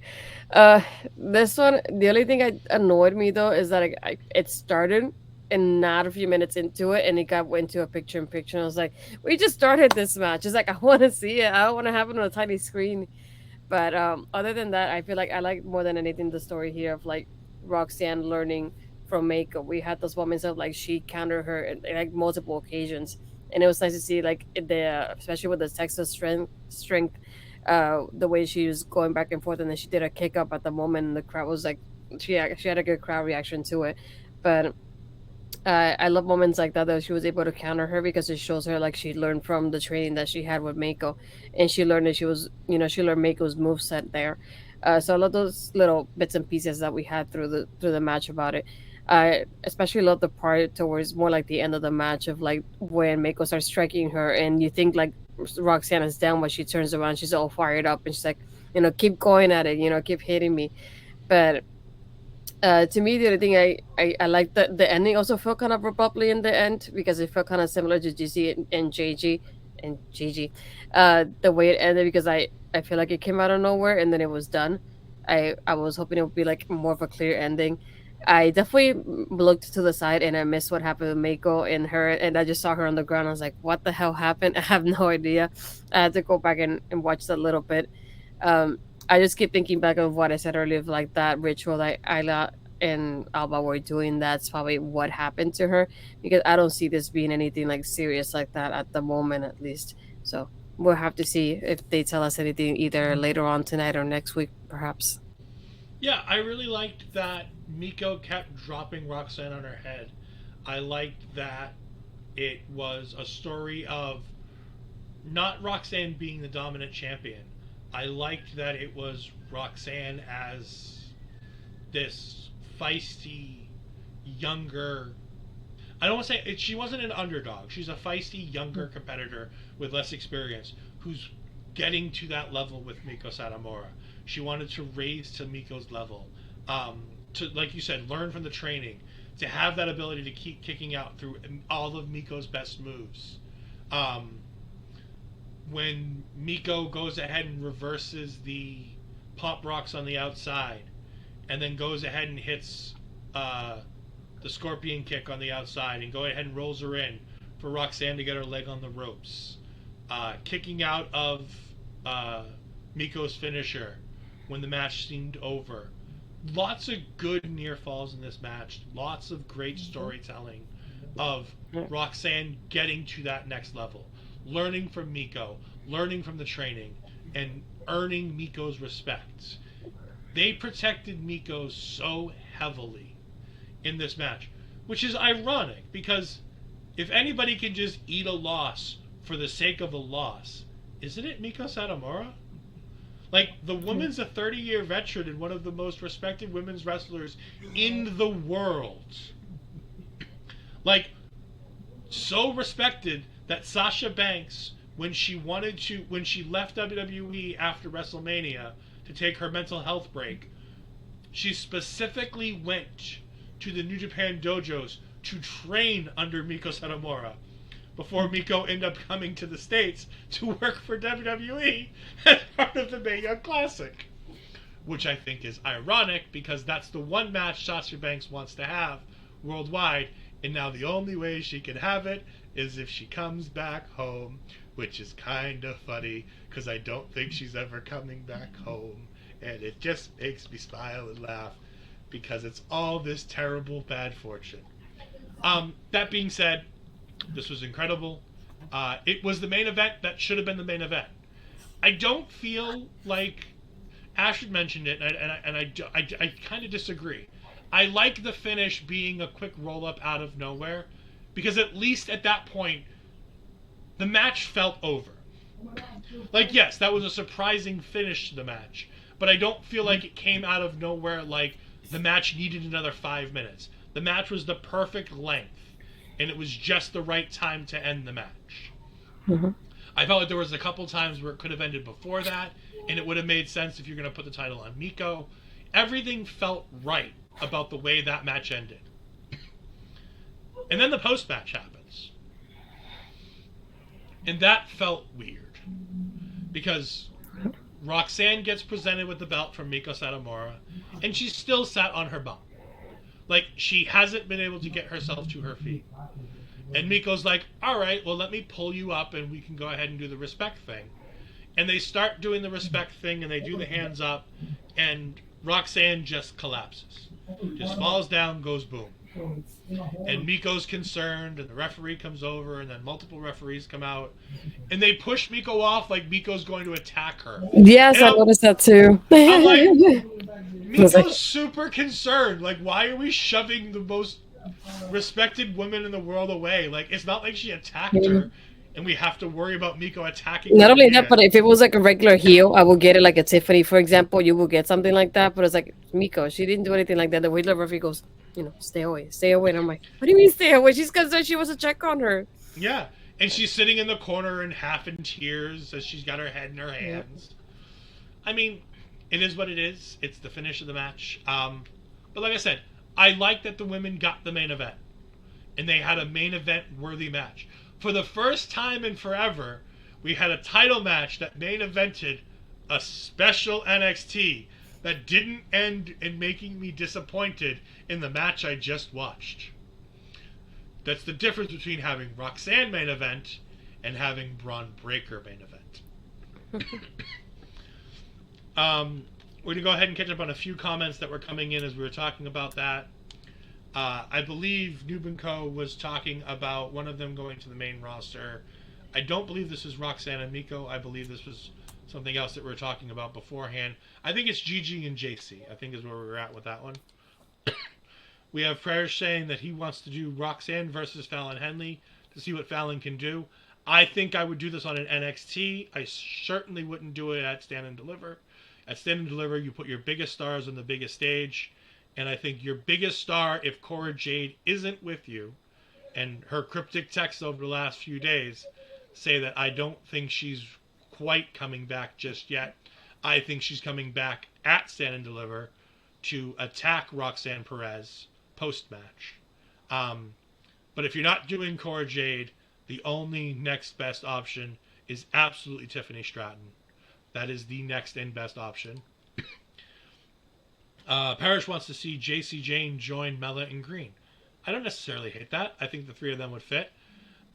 S2: one, the only thing that annoyed me though is that it started and not a few minutes into it, and it went to a picture-in-picture. And I was like, "We just started this match." It's like I want to see it. I don't want to have it on a tiny screen. But other than that, I feel like I like more than anything the story here of like Roxanne learning from Mako. We had those moments of like she countered her in like multiple occasions, and it was nice to see like especially with the Texas strength, the way she was going back and forth, and then she did a kick up at the moment, and the crowd was like she had a good crowd reaction to it. But I love moments like that she was able to counter her, because it shows her like she learned from the training that she had with Mako, and she learned that she learned Mako's moveset there. So I love those little bits and pieces that we had through the match about it. I especially love the part towards more like the end of the match of like when Mako starts striking her, and you think like Roxanne is down, but she turns around, she's all fired up, and she's like, keep going at it, keep hitting me. But to me, the other thing I like the ending also felt kind of abruptly in the end, because it felt kind of similar to GC and JG and GG. The way it ended, because I feel like it came out of nowhere and then it was done. I was hoping it would be like more of a clear ending. I definitely looked to the side and I missed what happened with Mako and her, and I just saw her on the ground. I was like, what the hell happened? I have no idea. I had to go back and watch that little bit. I just keep thinking back of what I said earlier, of like that ritual that Ayla and Alba were doing. That's probably what happened to her, because I don't see this being anything like serious like that at the moment, at least. So we'll have to see if they tell us anything either later on tonight or next week, perhaps.
S1: Yeah, I really liked that Miko kept dropping Roxanne on her head. I liked that it was a story of not Roxanne being the dominant champion. I liked that it was Roxanne as this feisty, younger. I don't want to say she wasn't an underdog. She's a feisty, younger competitor with less experience who's getting to that level with Miko Satomura. She wanted to raise to Miko's level, to, like you said, learn from the training, to have that ability to keep kicking out through all of Miko's best moves. When Miko goes ahead and reverses the pop rocks on the outside, and then goes ahead and hits the scorpion kick on the outside, and go ahead and rolls her in for Roxanne to get her leg on the ropes. Kicking out of Miko's finisher when the match seemed over. Lots of good near falls in this match. Lots of great storytelling of Roxanne getting to that next level. Learning from Miko, learning from the training, and earning Miko's respect. They protected Miko so heavily in this match, which is ironic because if anybody can just eat a loss for the sake of a loss, isn't it Miko Satomura? Like, the woman's a 30-year veteran and one of the most respected women's wrestlers in the world. Like, so respected that Sasha Banks, when she left WWE after WrestleMania to take her mental health break, she specifically went to the New Japan dojos to train under Miko Satomura before Miko ended up coming to the States to work for WWE as part of the Mae Young Classic. Which I think is ironic because that's the one match Sasha Banks wants to have worldwide, and now the only way she can have it is if she comes back home, which is kind of funny because I don't think she's ever coming back home, and it just makes me smile and laugh because it's all this terrible bad fortune. That being said, this was incredible. It was the main event that should have been the main event. I don't feel like Astrid mentioned it, and I kind of disagree. I like the finish being a quick roll up out of nowhere, because at least at that point, the match felt over. Like, yes, that was a surprising finish to the match, but I don't feel like it came out of nowhere like the match needed another 5 minutes. The match was the perfect length, and it was just the right time to end the match.
S2: Mm-hmm.
S1: I felt like there was a couple times where it could have ended before that, and it would have made sense if you're going to put the title on Miko. Everything felt right about the way that match ended. And then the post-match happens. And that felt weird. Because Roxanne gets presented with the belt from Miko Satomura, and she's still sat on her bum. Like, she hasn't been able to get herself to her feet. And Miko's like, alright, well, let me pull you up and we can go ahead and do the respect thing. And they start doing the respect thing, and they do the hands up, and Roxanne just collapses. Just falls down, goes boom. And Miko's concerned, and the referee comes over, and then multiple referees come out, and they push Miko off like Miko's going to attack her.
S2: Yes,
S1: And
S2: I noticed that too.
S1: I'm like, Miko's super concerned. Like, why are we shoving the most respected woman in the world away? Like, it's not like she attacked her, and we have to worry about Miko attacking
S2: Not
S1: her
S2: only
S1: again.
S2: that, but if it was like a regular heel, I would get it, like a Tiffany, for example. You will get something like that, but it's like Miko. She didn't do anything like that. The regular referee goes, stay away, stay away. And I'm like, what do you mean stay away? She's concerned she wants to check on her.
S1: Yeah, and she's sitting in the corner and half in tears as she's got her head in her hands. I mean, it is what it is. It's the finish of the match. But like I said, I like that the women got the main event, and they had a main event worthy match. For the first time in forever, we had a title match that main evented a special NXT that didn't end in making me disappointed in the match I just watched. That's the difference between having Roxanne main event and having Braun Breaker main event. We're going to go ahead and catch up on a few comments that were coming in as we were talking about that. I believe Noob & Co. was talking about one of them going to the main roster. I don't believe this is Roxanne and Miko. I believe this was something else that we were talking about beforehand. I think it's Gigi and JC, I think is where we were at with that one. We have Prayers saying that he wants to do Roxanne versus Fallon Henley to see what Fallon can do. I think I would do this on an NXT. I certainly wouldn't do it at Stand and Deliver. At Stand and Deliver, you put your biggest stars on the biggest stage, And I think your biggest star, if Cora Jade isn't with you, and her cryptic texts over the last few days say that I don't think she's quite coming back just yet. I think she's coming back at Stand and Deliver to attack Roxanne Perez post match. Um, but if you're not doing Cora Jade, the only next best option is absolutely Tiffany Stratton. That is the next and best option. Parrish wants to see JC Jane join Mella and Green. I don't necessarily hate that. I think the three of them would fit.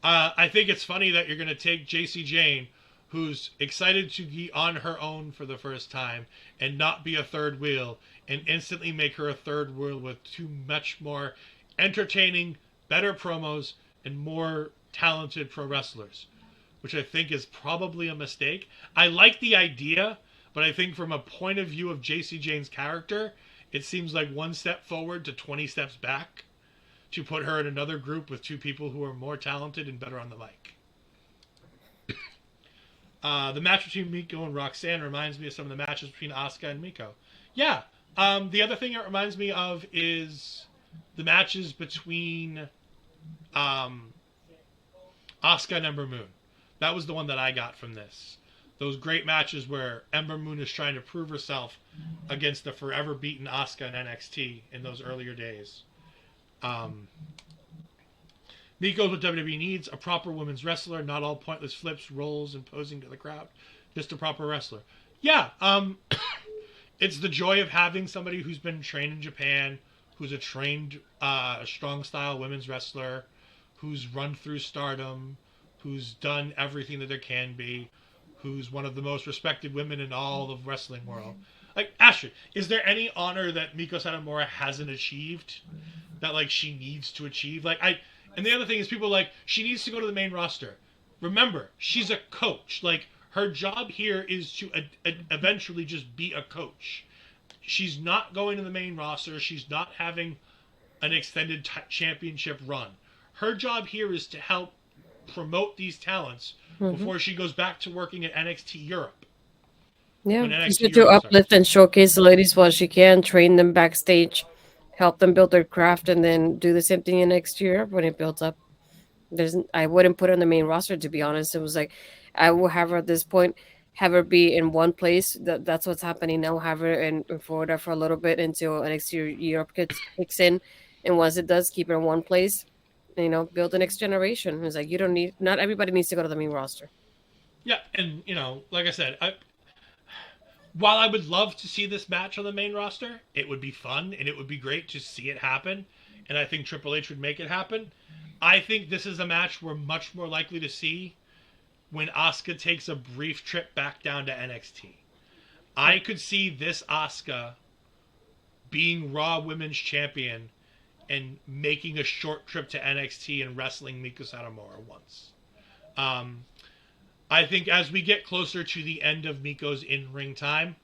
S1: I think it's funny that you're going to take JC Jane, who's excited to be on her own for the first time and not be a third wheel, and instantly make her a third wheel with two much more entertaining, better promos, and more talented pro wrestlers, which I think is probably a mistake. I like the idea, but I think from a point of view of JC Jane's character, it seems like one step forward to 20 steps back to put her in another group with two people who are more talented and better on the mic. The match between Miko and Roxanne reminds me of some of the matches between Asuka and Miko. Yeah. The other thing it reminds me of is the matches between Asuka and Ember Moon. That was the one that I got from this. Those great matches where Ember Moon is trying to prove herself against the forever beaten Asuka in NXT in those earlier days. Miko's what WWE needs: a proper women's wrestler, not all pointless flips, rolls, and posing to the crowd. Just a proper wrestler. Yeah, it's the joy of having somebody who's been trained in Japan, who's a trained, strong style women's wrestler, who's run through Stardom, who's done everything that there can be, who's one of the most respected women in all of wrestling world. Like, Astrid, is there any honor that Miko Satomura hasn't achieved that, like, she needs to achieve? And the other thing is, people are like, she needs to go to the main roster. Remember, she's a coach. Like, her job here is to eventually just be a coach. She's not going to the main roster. She's not having an extended championship run. Her job here is to help promote these talents before she goes back to working at NXT Europe.
S2: Yeah, she's here to uplift and showcase the ladies while she can, train them backstage, help them build their craft, and then do the same thing in next year when it builds up. I wouldn't put her on the main roster, to be honest. It was like, I will have her at this point, have her be in one place. That's what's happening now. Have her in Florida for a little bit until NXT Europe kicks in, and once it does, keep her in one place. Build the next generation. It's like, not everybody needs to go to the main roster.
S1: Yeah, and like I said, while I would love to see this match on the main roster, it would be fun and it would be great to see it happen, and I think Triple H would make it happen. I think this is a match we're much more likely to see when Asuka takes a brief trip back down to NXT. I could see this Asuka being Raw Women's Champion and making a short trip to NXT and wrestling Miko Satomura once. I think as we get closer to the end of Miko's in-ring time,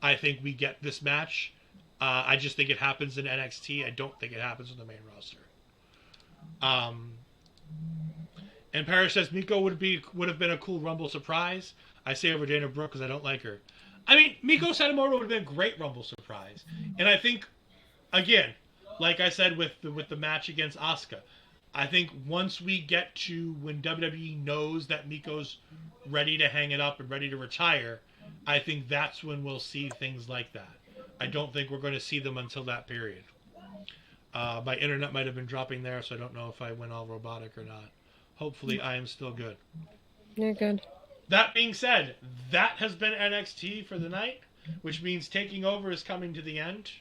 S1: I think we get this match. I just think it happens in NXT. I don't think it happens on the main roster. And Parrish says Miko would have been a cool Rumble surprise. I say over Dana Brooke because I don't like her. I mean, Miko Satomura would have been a great Rumble surprise. And I think, again, like I said with the match against Asuka, I think once we get to when WWE knows that Miko's ready to hang it up and ready to retire, I think that's when we'll see things like that. I don't think we're going to see them until that period. My internet might have been dropping there, so I don't know if I went all robotic or not. Hopefully, I am still good.
S2: You're good.
S1: That being said, that has been NXT for the night, which means Taking Over is coming to the end.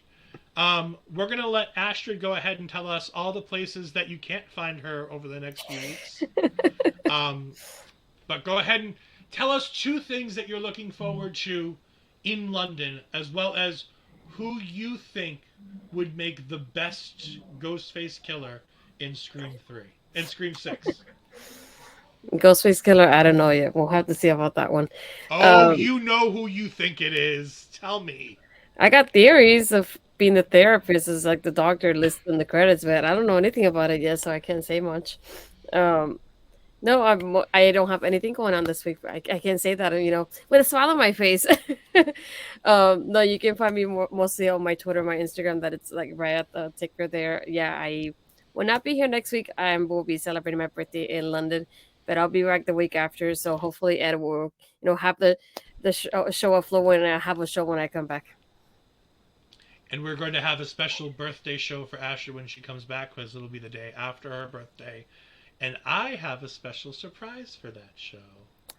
S1: We're going to let Astrid go ahead and tell us all the places that you can't find her over the next few weeks. But go ahead and tell us two things that you're looking forward to in London, as well as who you think would make the best Ghostface Killer in Scream 3. In Scream 6.
S2: Ghostface Killer, I don't know yet. We'll have to see about that one.
S1: Oh, you know who you think it is. Tell me.
S2: I got theories of being the therapist is like the doctor listed in the credits, but I don't know anything about it yet, so I can't say much. No, I don't have anything going on this week. I can say that, with a smile on my face. No, you can find me mostly on my Twitter, my Instagram. That it's like right at the ticker there. Yeah, I will not be here next week. I will be celebrating my birthday in London, but I'll be back the week after. So hopefully Ed will, have the show afloat when I have a show when I come back.
S1: And we're going to have a special birthday show for Asher when she comes back because it'll be the day after her birthday. And I have a special surprise for that show.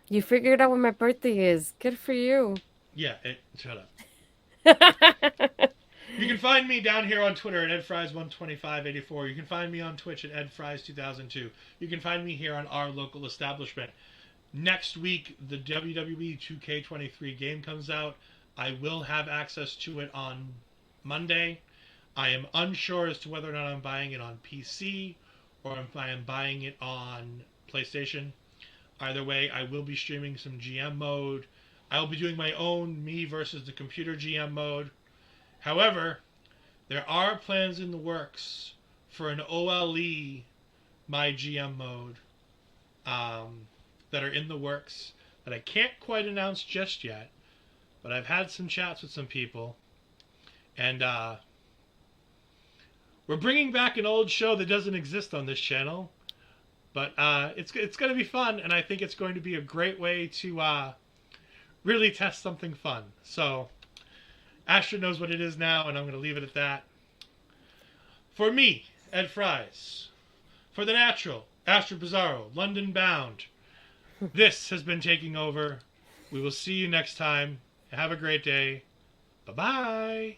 S2: You figured out when my birthday is. Good for you.
S1: Yeah, shut up. You can find me down here on Twitter at EdFries12584. You can find me on Twitch at EdFries2002. You can find me here on our local establishment. Next week, the WWE 2K23 game comes out. I will have access to it on Monday. I am unsure as to whether or not I'm buying it on PC or if I am buying it on PlayStation. Either way, I will be streaming some GM mode. I will be doing my own me versus the computer GM mode. However, there are plans in the works for an OLE my GM mode that are in the works that I can't quite announce just yet, but I've had some chats with some people, and we're bringing back an old show that doesn't exist on this channel, but it's going to be fun, and I think it's going to be a great way to really test something fun. So Astrid knows what it is now, and I'm going to leave it at that. For me, Ed Fries, for the natural, Astrid Pizarro, London bound, this has been Taking Over. We will see you next time. Have a great day. Bye-bye.